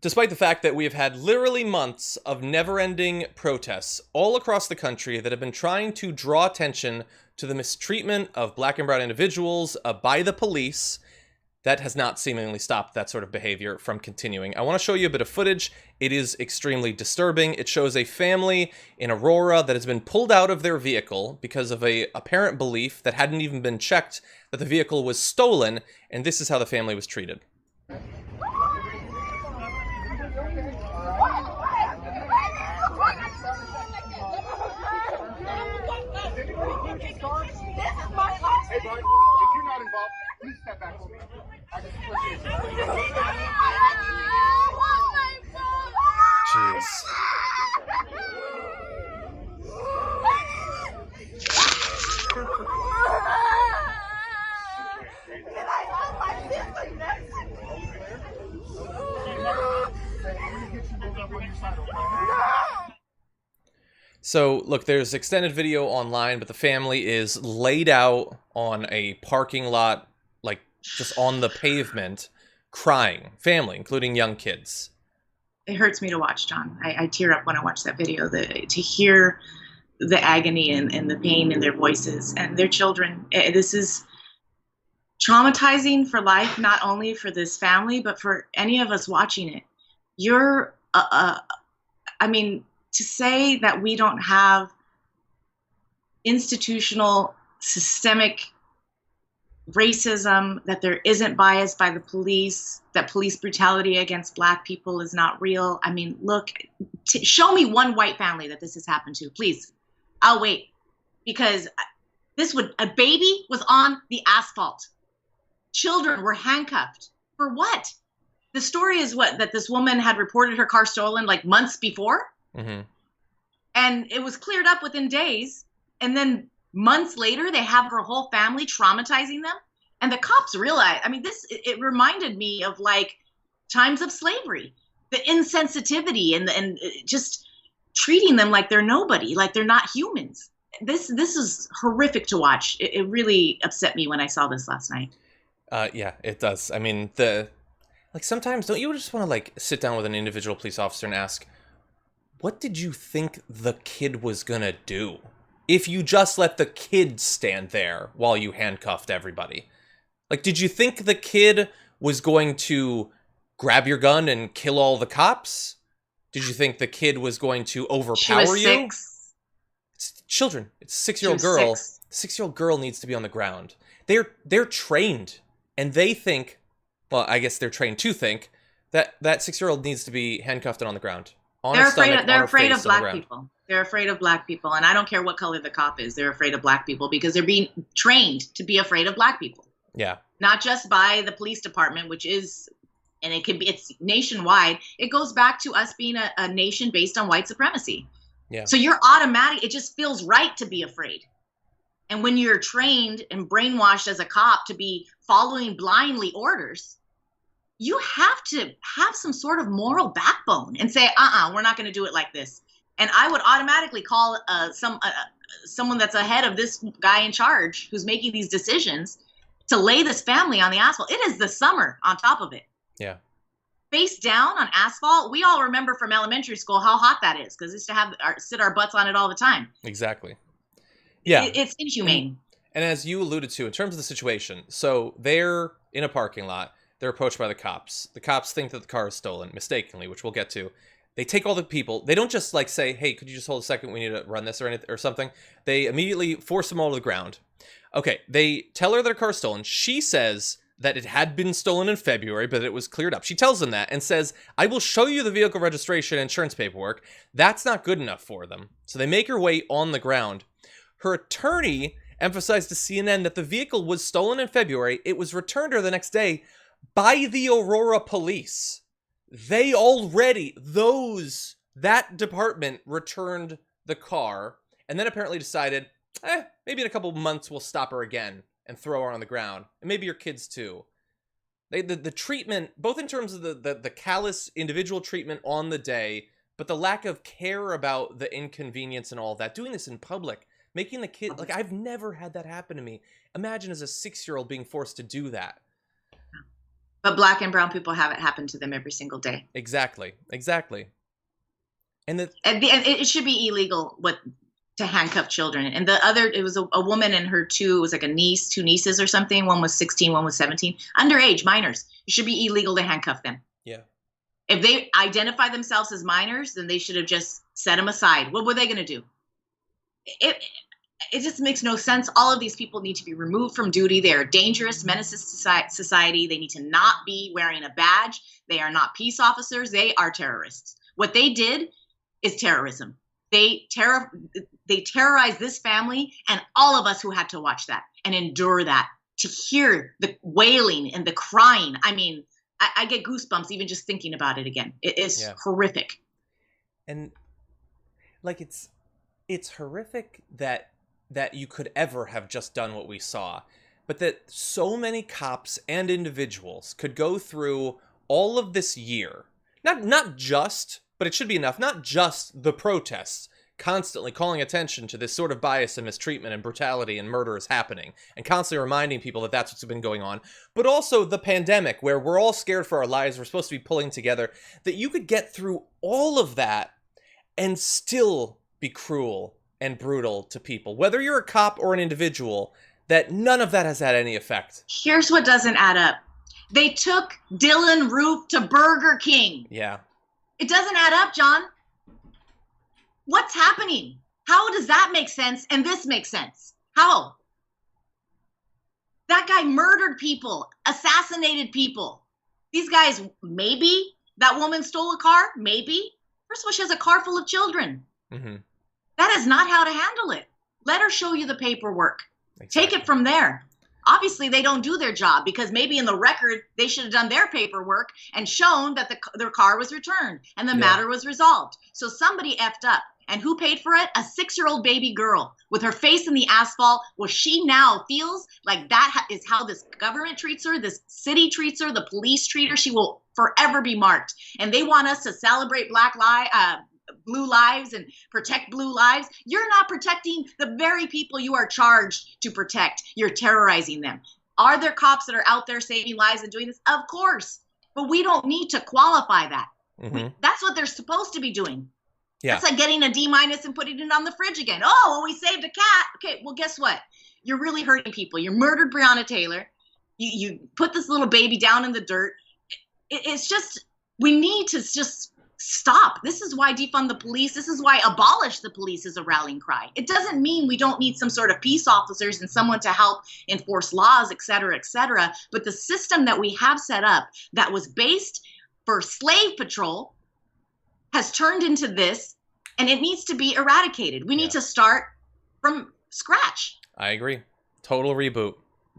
Despite the fact that we have had literally months of never-ending protests all across the country that have been trying to draw attention to the mistreatment of Black and brown individuals by the police, that has not seemingly stopped that sort of behavior from continuing. I want to show you a bit of footage. It is extremely disturbing. It shows a family in Aurora that has been pulled out of their vehicle because of a apparent belief that hadn't even been checked that the vehicle was stolen, and this is how the family was treated. Hey, bud, if you're not involved, please step back for me. Jeez. So, look, there's extended video online, but the family is laid out on a parking lot, like, just on the pavement, crying. Family, including young kids. It hurts me to watch, John. I tear up when I watch that video. To hear the agony and the pain in their voices and their children. This is traumatizing for life, not only for this family, but for any of us watching it. To say that we don't have institutional, systemic racism, that there isn't bias by the police, that police brutality against Black people is not real. I mean, look, show me one white family that this has happened to, please. I'll wait, because a baby was on the asphalt. Children were handcuffed. For what? The story is that this woman had reported her car stolen like months before. Mm-hmm. And it was cleared up within days. And then months later, they have her whole family traumatizing them. And the cops realized, it reminded me of like times of slavery, the insensitivity and just treating them like they're nobody, like they're not humans. This is horrific to watch. It really upset me when I saw this last night. Yeah, it does. I mean, sometimes don't you just want to like sit down with an individual police officer and ask, what did you think the kid was gonna do if you just let the kid stand there while you handcuffed everybody? Like, did you think the kid was going to grab your gun and kill all the cops? Did you think the kid was going to overpower you? 6. It's children. It's a 6-year-old girl. 6. The 6-year-old girl needs to be on the ground. They're trained, and they think, well, I guess they're trained to think that 6-year-old needs to be handcuffed and on the ground. They're afraid of Black people. They're afraid of Black people. And I don't care what color the cop is. They're afraid of Black people because they're being trained to be afraid of Black people. Yeah. Not just by the police department, which is, and it's nationwide. It goes back to us being a nation based on white supremacy. Yeah. So you're automatic. It just feels right to be afraid. And when you're trained and brainwashed as a cop to be following blindly orders, you have to have some sort of moral backbone and say, we're not going to do it like this. And I would automatically call someone that's ahead of this guy in charge who's making these decisions to lay this family on the asphalt. It is the summer on top of it. Yeah. Face down on asphalt. We all remember from elementary school how hot that is because we used to sit our butts on it all the time. Exactly. Yeah. It's inhumane. And as you alluded to, in terms of the situation, so they're in a parking lot. They're approached by the cops. The cops think that the car is stolen, mistakenly, which we'll get to. They take all the people. They don't just like say, hey, could you just hold a second? We need to run this or anything or something. They immediately force them all to the ground. Okay, they tell her their car's stolen. She says that it had been stolen in February, but it was cleared up. She tells them that and says, I will show you the vehicle registration and insurance paperwork. That's not good enough for them. So they make her wait on the ground. Her attorney emphasized to CNN that the vehicle was stolen in February. It was returned to her the next day by the Aurora police. They already, that department returned the car and then apparently decided, maybe in a couple of months we'll stop her again and throw her on the ground. And maybe your kids too. The treatment, both in terms of the callous individual treatment on the day, but the lack of care about the inconvenience and all that, doing this in public, making the kid, like I've never had that happen to me. Imagine as a 6-year-old being forced to do that. But Black and brown people have it happen to them every single day. Exactly. And it should be illegal to handcuff children. And the other, it was a woman and her two nieces or something. One was 16, one was 17. Underage, minors. It should be illegal to handcuff them. Yeah. If they identify themselves as minors, then they should have just set them aside. What were they going to do? It just makes no sense. All of these people need to be removed from duty. They are dangerous menaces to society. They need to not be wearing a badge. They are not peace officers. They are terrorists. What they did is terrorism. They terrorized this family and all of us who had to watch that and endure that, to hear the wailing and the crying. I mean, I get goosebumps even just thinking about it again. It is horrific. And like it's horrific that you could ever have just done what we saw, but that so many cops and individuals could go through all of this year, not just, but it should be enough, not just the protests, constantly calling attention to this sort of bias and mistreatment and brutality and murder is happening, and constantly reminding people that that's what's been going on, but also the pandemic where we're all scared for our lives, we're supposed to be pulling together, that you could get through all of that and still be cruel and brutal to people, whether you're a cop or an individual, that none of that has had any effect. Here's what doesn't add up. They took Dylan Roof to Burger King. Yeah. It doesn't add up, John. What's happening? How does that make sense and this makes sense? How? That guy murdered people, assassinated people. These guys, maybe that woman stole a car, maybe. First of all, she has a car full of children. Mm-hmm. That is not how to handle it. Let her show you the paperwork. Exactly. Take it from there. Obviously, they don't do their job because maybe in the record, they should have done their paperwork and shown that their car was returned and the matter was resolved. So somebody effed up. And who paid for it? A 6-year-old baby girl with her face in the asphalt, where she now feels like that is how this government treats her, this city treats her, the police treat her. She will forever be marked. And they want us to celebrate blue lives and protect blue lives. You're not protecting the very people you are charged to protect. You're terrorizing them. Are there cops that are out there saving lives and doing this? Of course. But we don't need to qualify that. Mm-hmm. That's what they're supposed to be doing. Yeah. That's like getting a D- and putting it on the fridge again. Oh, well, we saved a cat. Okay, well, guess what? You're really hurting people. You murdered Breonna Taylor. You put this little baby down in the dirt. It's just, we need to just stop. This is why defund the police. This is why abolish the police is a rallying cry. It doesn't mean we don't need some sort of peace officers and someone to help enforce laws, et cetera, et cetera. But the system that we have set up that was based for slave patrol has turned into this, And it needs to be eradicated. We need to start from scratch. I agree. Total reboot.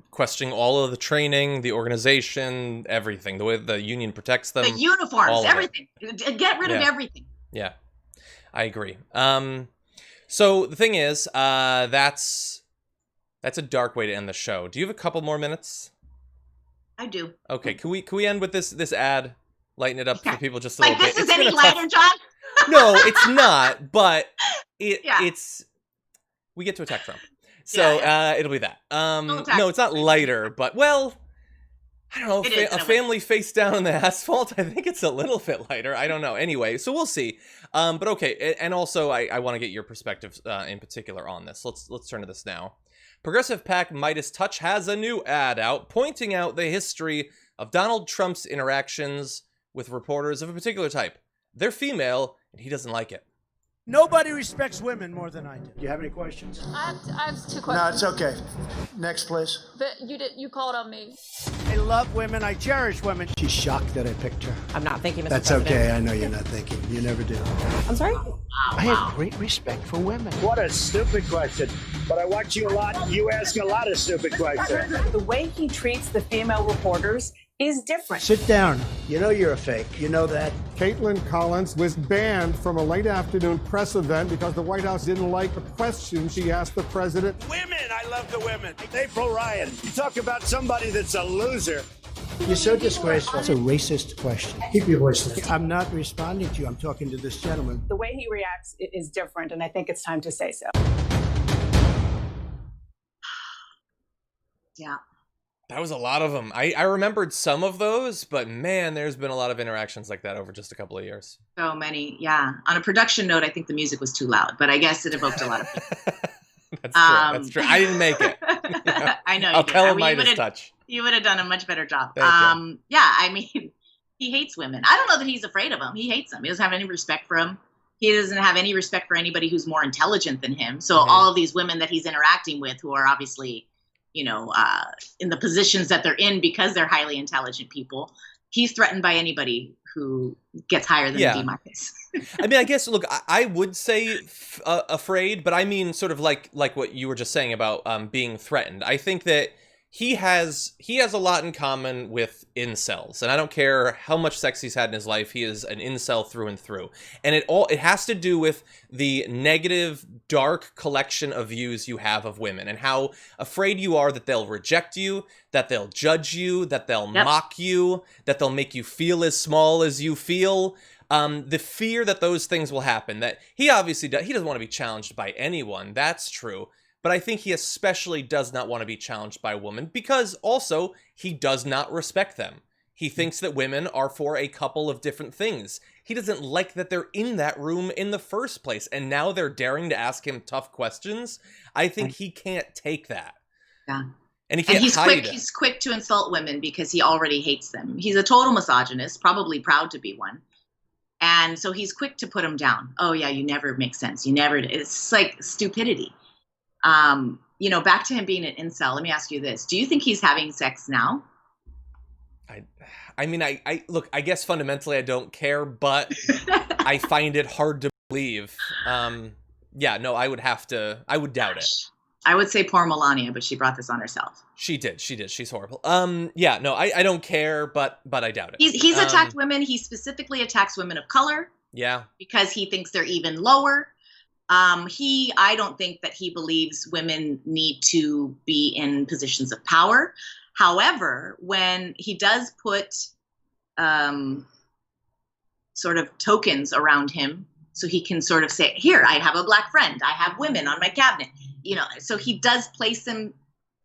Questioning all of the training, the organization, everything, the way the union protects them. The uniforms, everything. Get rid of everything. Yeah, I agree. So the thing is, that's a dark way to end the show. Do you have a couple more minutes? I do. Okay, can we end with this ad? Lighten it up for people just a little bit. Like this is any lighter, John? No, it's not, but it's... We get to attack Trump. So it'll be that. No, it's not lighter, but, well, I don't know. A family face down on the asphalt, I think it's a little bit lighter. I don't know. Anyway, so we'll see. But okay, and also I want to get your perspective in particular on this. Let's turn to this now. Progressive PAC Midas Touch has a new ad out pointing out the history of Donald Trump's interactions with reporters of a particular type. They're female, and he doesn't like it. Nobody respects women more than I do. Do you have any questions? I have 2 questions. No, it's okay. Next, please. But you called on me. I love women. I cherish women. She's shocked that I picked her. I'm not thinking, Mr. That's President. okay. I know you're not thinking. You never do. I'm sorry? I have great respect for women. What a stupid question. But I watch you a lot. You ask a lot of stupid questions. The way he treats the female reporters is different. Sit down. You know you're a fake. You know that. Caitlin Collins was banned from a late afternoon press event because the White House didn't like the question she asked the president. Women, I love the women. April Ryan, you talk about somebody that's a loser. You're so disgraceful. It's a racist question. Keep your voice down. I'm not responding to you. I'm talking to this gentleman. The way he reacts is different, and I think it's time to say so. Yeah. That was a lot of them. I remembered some of those, but man, there's been a lot of interactions like that over just a couple of years. So many, yeah. On a production note, I think the music was too loud, but I guess it evoked a lot of people. That's true. I didn't make it. I know. I'll tell him Midas Touch. You would have done a much better job. Thank you. Yeah, I mean, he hates women. I don't know that he's afraid of them. He hates them. He doesn't have any respect for them. He doesn't have any respect for anybody who's more intelligent than him. So all of these women that he's interacting with who are obviously, you know, in the positions that they're in because they're highly intelligent people, he's threatened by anybody who gets higher than the D-minus. I mean, I guess, look, I would say afraid, but I mean sort of like what you were just saying about being threatened. I think that he has a lot in common with incels, and I don't care how much sex he's had in his life, he is an incel through and through. And it has to do with the negative, dark collection of views you have of women and how afraid you are that they'll reject you, that they'll judge you, that they'll mock you, that they'll make you feel as small as you feel. The fear that those things will happen, that he obviously he doesn't want to be challenged by anyone, that's true. But I think he especially does not want to be challenged by a woman because also he does not respect them. He thinks that women are for a couple of different things. He doesn't like that they're in that room in the first place. And now they're daring to ask him tough questions. I think he can't take that. Yeah. And he can't hide it. He's quick to insult women because he already hates them. He's a total misogynist, probably proud to be one. And so he's quick to put them down. Oh yeah, you never make sense. You never, it's like stupidity. You know, back to him being an incel, let me ask you this. Do you think he's having sex now? I mean, I look, I guess fundamentally I don't care, but I find it hard to believe. Yeah, no, I would doubt it. I would say poor Melania, but she brought this on herself. She did. She's horrible. Yeah, no, I don't care, but I doubt it. He's attacked women. He specifically attacks women of color. Yeah. Because he thinks they're even lower. I don't think that he believes women need to be in positions of power. However, when he does put sort of tokens around him, so he can sort of say, here, I have a black friend, I have women on my cabinet, you know, so he does place them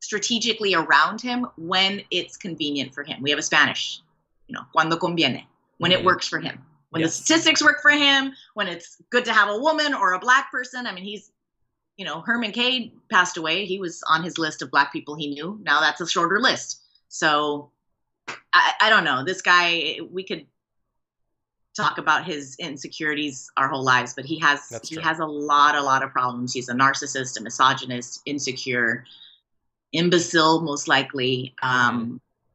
strategically around him when it's convenient for him. We have a Spanish, you know, cuando conviene, when it works for him. When the statistics work for him, when it's good to have a woman or a black person. I mean, he's, you know, Herman Cain passed away. He was on his list of black people he knew. Now that's a shorter list. So I don't know. This guy, we could talk about his insecurities our whole lives, but he has a lot of problems. He's a narcissist, a misogynist, insecure, imbecile, most likely.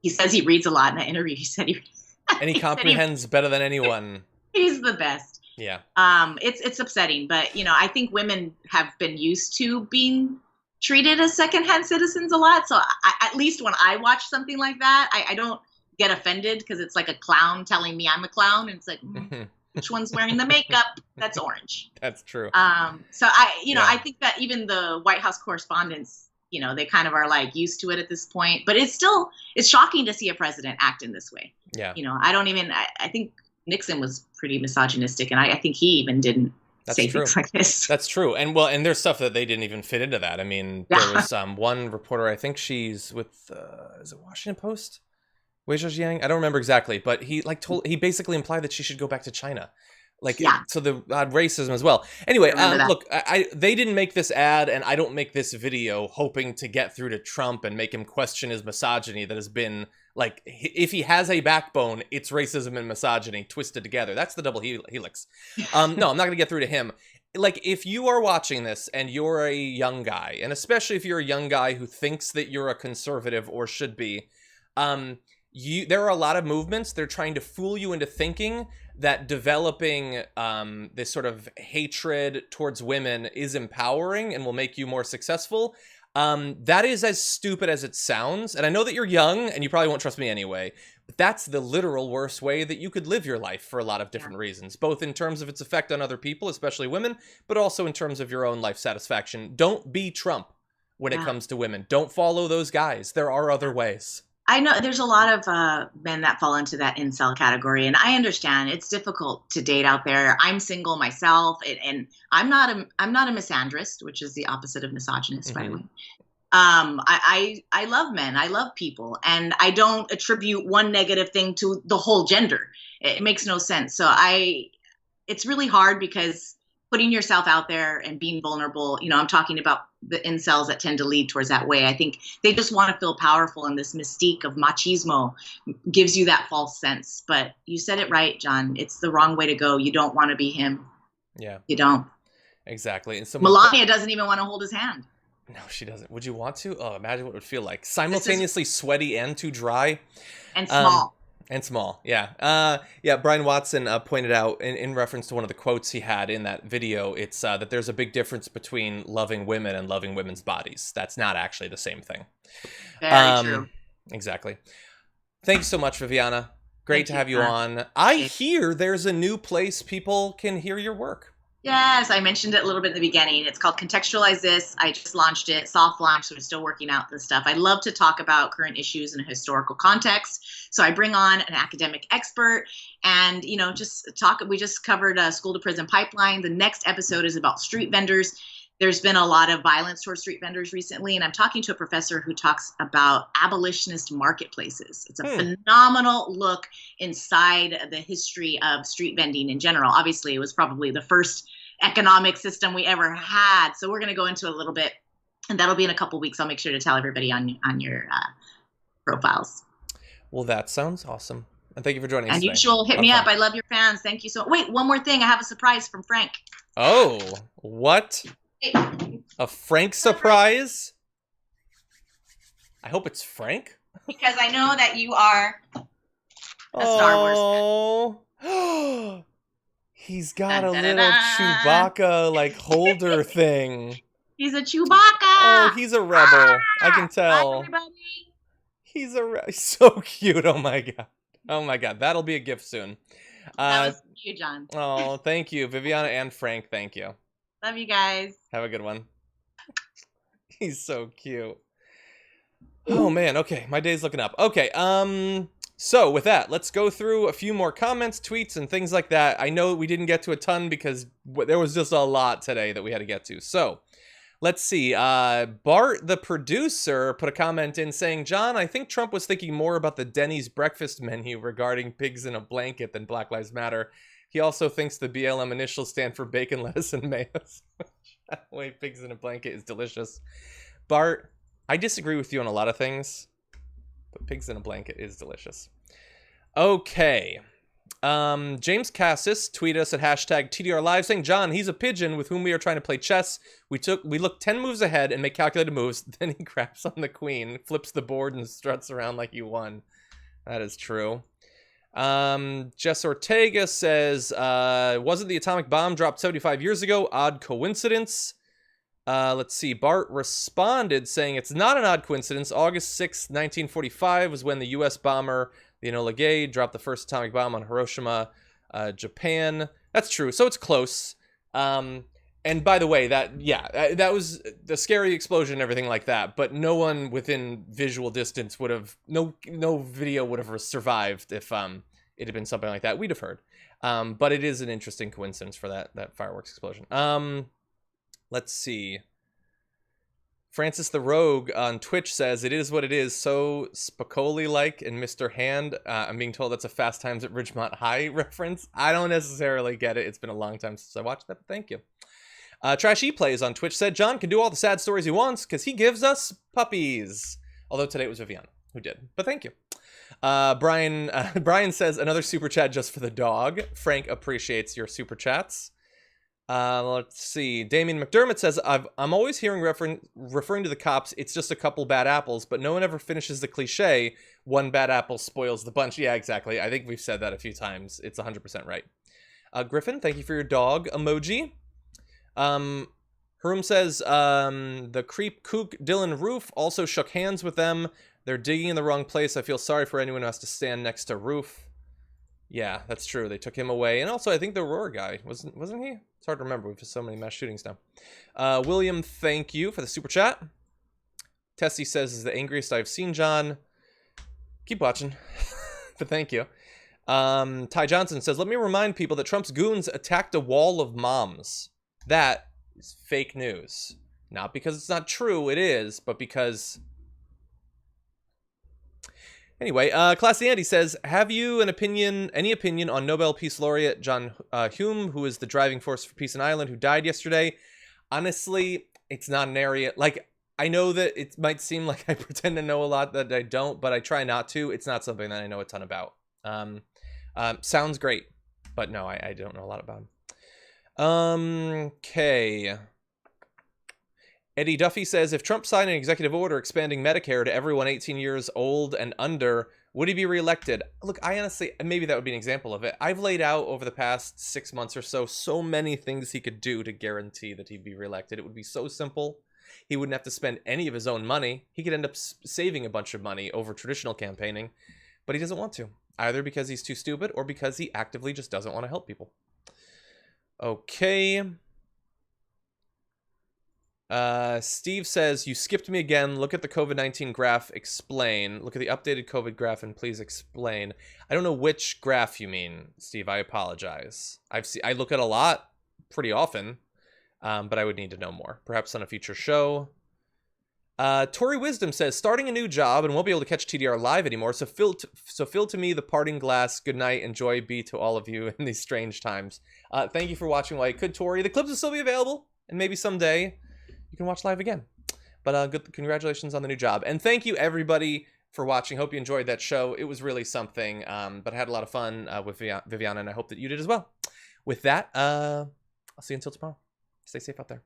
He says he reads a lot in an interview. He said he and he comprehends better than anyone. He's the best. Yeah. It's upsetting, but you know, I think women have been used to being treated as secondhand citizens a lot. So at least when I watch something like that, I don't get offended because it's like a clown telling me I'm a clown, and it's like, which one's wearing the makeup? That's orange. That's true. So I think that even the White House correspondents, you know, they kind of are like used to it at this point. But it's shocking to see a president act in this way. Yeah. You know, I think Nixon was pretty misogynistic, and I think he even didn't say things like this. That's true. And there's stuff that they didn't even fit into that. I mean, there was one reporter, I think she's with is it Washington Post? Wei Zhejiang? I don't remember exactly, but he he basically implied that she should go back to China. So the racism as well. Anyway, look, they didn't make this ad, and I don't make this video hoping to get through to Trump and make him question his misogyny that has been, like, if he has a backbone, it's racism and misogyny twisted together. That's the double helix. No, I'm not going to get through to him. Like, if you are watching this and you're a young guy, and especially if you're a young guy who thinks that you're a conservative or should be, there are a lot of movements. They're trying to fool you into thinking that developing this sort of hatred towards women is empowering and will make you more successful. That is as stupid as it sounds. And I know that you're young and you probably won't trust me anyway, but that's the literal worst way that you could live your life for a lot of different reasons, both in terms of its effect on other people, especially women, but also in terms of your own life satisfaction. Don't be Trump when it comes to women. Don't follow those guys. There are other ways. I know there's a lot of men that fall into that incel category, and I understand it's difficult to date out there. I'm single myself, and I'm not a misandrist, which is the opposite of misogynist, by the way. I love men, I love people, and I don't attribute one negative thing to the whole gender. It makes no sense. So it's really hard because putting yourself out there and being vulnerable, you know, I'm talking about the incels that tend to lead towards that way. I think they just want to feel powerful, and this mystique of machismo gives you that false sense. But you said it right, John. It's the wrong way to go. You don't want to be him. Yeah. You don't. Exactly. And Melania doesn't even want to hold his hand. No, she doesn't. Would you want to? Oh, imagine what it would feel like. Simultaneously sweaty and too dry. And small. And small, yeah. Brian Watson pointed out in reference to one of the quotes he had in that video, it's that there's a big difference between loving women and loving women's bodies. That's not actually the same thing. Very true. Exactly. Thank you so much, Viviana. Great to have you on. I hear there's a new place people can hear your work. Yes, I mentioned it a little bit in the beginning. It's called Contextualize This. I just launched it, soft launch, so we're still working out this stuff. I love to talk about current issues in a historical context. So I bring on an academic expert and, you know, just talk. We just covered a school to prison pipeline. The next episode is about street vendors. There's been a lot of violence towards street vendors recently, and I'm talking to a professor who talks about abolitionist marketplaces. It's a phenomenal look inside the history of street vending in general. Obviously, it was probably the first economic system we ever had. So we're going to go into it a little bit, and that'll be in a couple weeks. I'll make sure to tell everybody on your profiles. Well, that sounds awesome. And thank you for joining us today. And usual, hit me up. I love your fans. Thank you so much. Wait, one more thing. I have a surprise from Frank. Oh, what? A Frank surprise? I hope it's Frank. Because I know that you are a Star Wars fan. He's got a little Chewbacca like holder thing. He's a Chewbacca. Oh, he's a rebel. I can tell. He's so cute. Oh my god. Oh my god. That'll be a gift soon. That was you, John. Oh, thank you, Viviana and Frank. Thank you. Love you guys. Have a good one. He's so cute. Oh man, okay, my day's looking up. Okay, so with that, let's go through a few more comments, tweets, and things like that. I know we didn't get to a ton because there was just a lot today that we had to get to. So, let's see. Bart, the producer, put a comment in saying, John, I think Trump was thinking more about the Denny's breakfast menu regarding pigs in a blanket than Black Lives Matter. He also thinks the BLM initials stand for bacon, lettuce, and mayo. Wait, pigs in a blanket is delicious. Bart, I disagree with you on a lot of things, but pigs in a blanket is delicious. Okay. James Cassis tweeted us at hashtag TDR Live saying, John, he's a pigeon with whom we are trying to play chess. We look 10 moves ahead and make calculated moves. Then he grabs on the queen, flips the board, and struts around like he won. That is true. Jess Ortega says, wasn't the atomic bomb dropped 75 years ago? Odd coincidence. Let's see. Bart responded saying it's not an odd coincidence. August 6th, 1945 was when the U.S. bomber, the Enola Gay, dropped the first atomic bomb on Hiroshima, Japan. That's true. So it's close. And by the way, that was the scary explosion and everything like that. But no one within visual distance would have, no video would have survived if it had been something like that. We'd have heard. But it is an interesting coincidence for that fireworks explosion. Let's see. Francis the Rogue on Twitch says, it is what it is, so Spicoli-like in Mr. Hand. I'm being told that's a Fast Times at Ridgemont High reference. I don't necessarily get it. It's been a long time since I watched that, but thank you. Trash E-Plays on Twitch said, John can do all the sad stories he wants because he gives us puppies. Although today it was Viviana who did, but thank you. Brian says, another super chat just for the dog. Frank appreciates your super chats. Let's see. Damien McDermott says, I'm always hearing referring to the cops, it's just a couple bad apples, but no one ever finishes the cliche, one bad apple spoils the bunch. Yeah, exactly. I think we've said that a few times. It's 100% right. Griffin, thank you for your dog emoji. Herum says, the creep kook Dylan Roof also shook hands with them. They're digging in the wrong place. I feel sorry for anyone who has to stand next to Roof. Yeah, that's true. They took him away. And also, I think the Aurora guy, wasn't he? It's hard to remember. We've had so many mass shootings now. William, thank you for the super chat. Tessie says, this is the angriest I've seen John. Keep watching. But thank you. Ty Johnson says, let me remind people that Trump's goons attacked a wall of moms. That is fake news. Not because it's not true, it is, but because... Anyway, Classy Andy says, have you any opinion on Nobel Peace Laureate John Hume, who is the driving force for peace in Ireland, who died yesterday? Honestly, it's not an area, like, I know that it might seem like I pretend to know a lot that I don't, but I try not to. It's not something that I know a ton about. Sounds great, but no, I don't know a lot about him. Okay. Eddie Duffy says, if Trump signed an executive order expanding Medicare to everyone 18 years old and under, would he be reelected? Look, I honestly, maybe that would be an example of it. I've laid out over the past 6 months or so many things he could do to guarantee that he'd be reelected. It would be so simple. He wouldn't have to spend any of his own money. He could end up saving a bunch of money over traditional campaigning, but he doesn't want to, either because he's too stupid or because he actively just doesn't want to help people. Okay. Steve says, you skipped me again. Look at the COVID-19 graph, explain. Look at the updated COVID graph and please explain. I don't know which graph you mean, Steve. I apologize. I look at a lot pretty often, but I would need to know more. Perhaps on a future show. Tori Wisdom says, starting a new job and won't be able to catch TDR live anymore. So fill to me the parting glass. Good night and joy be to all of you in these strange times. Thank you for watching while you could, Tori. The clips will still be available, and maybe someday you can watch live again. But congratulations on the new job. And thank you, everybody, for watching. Hope you enjoyed that show. It was really something, but I had a lot of fun with Viviana, and I hope that you did as well. With that, I'll see you until tomorrow. Stay safe out there.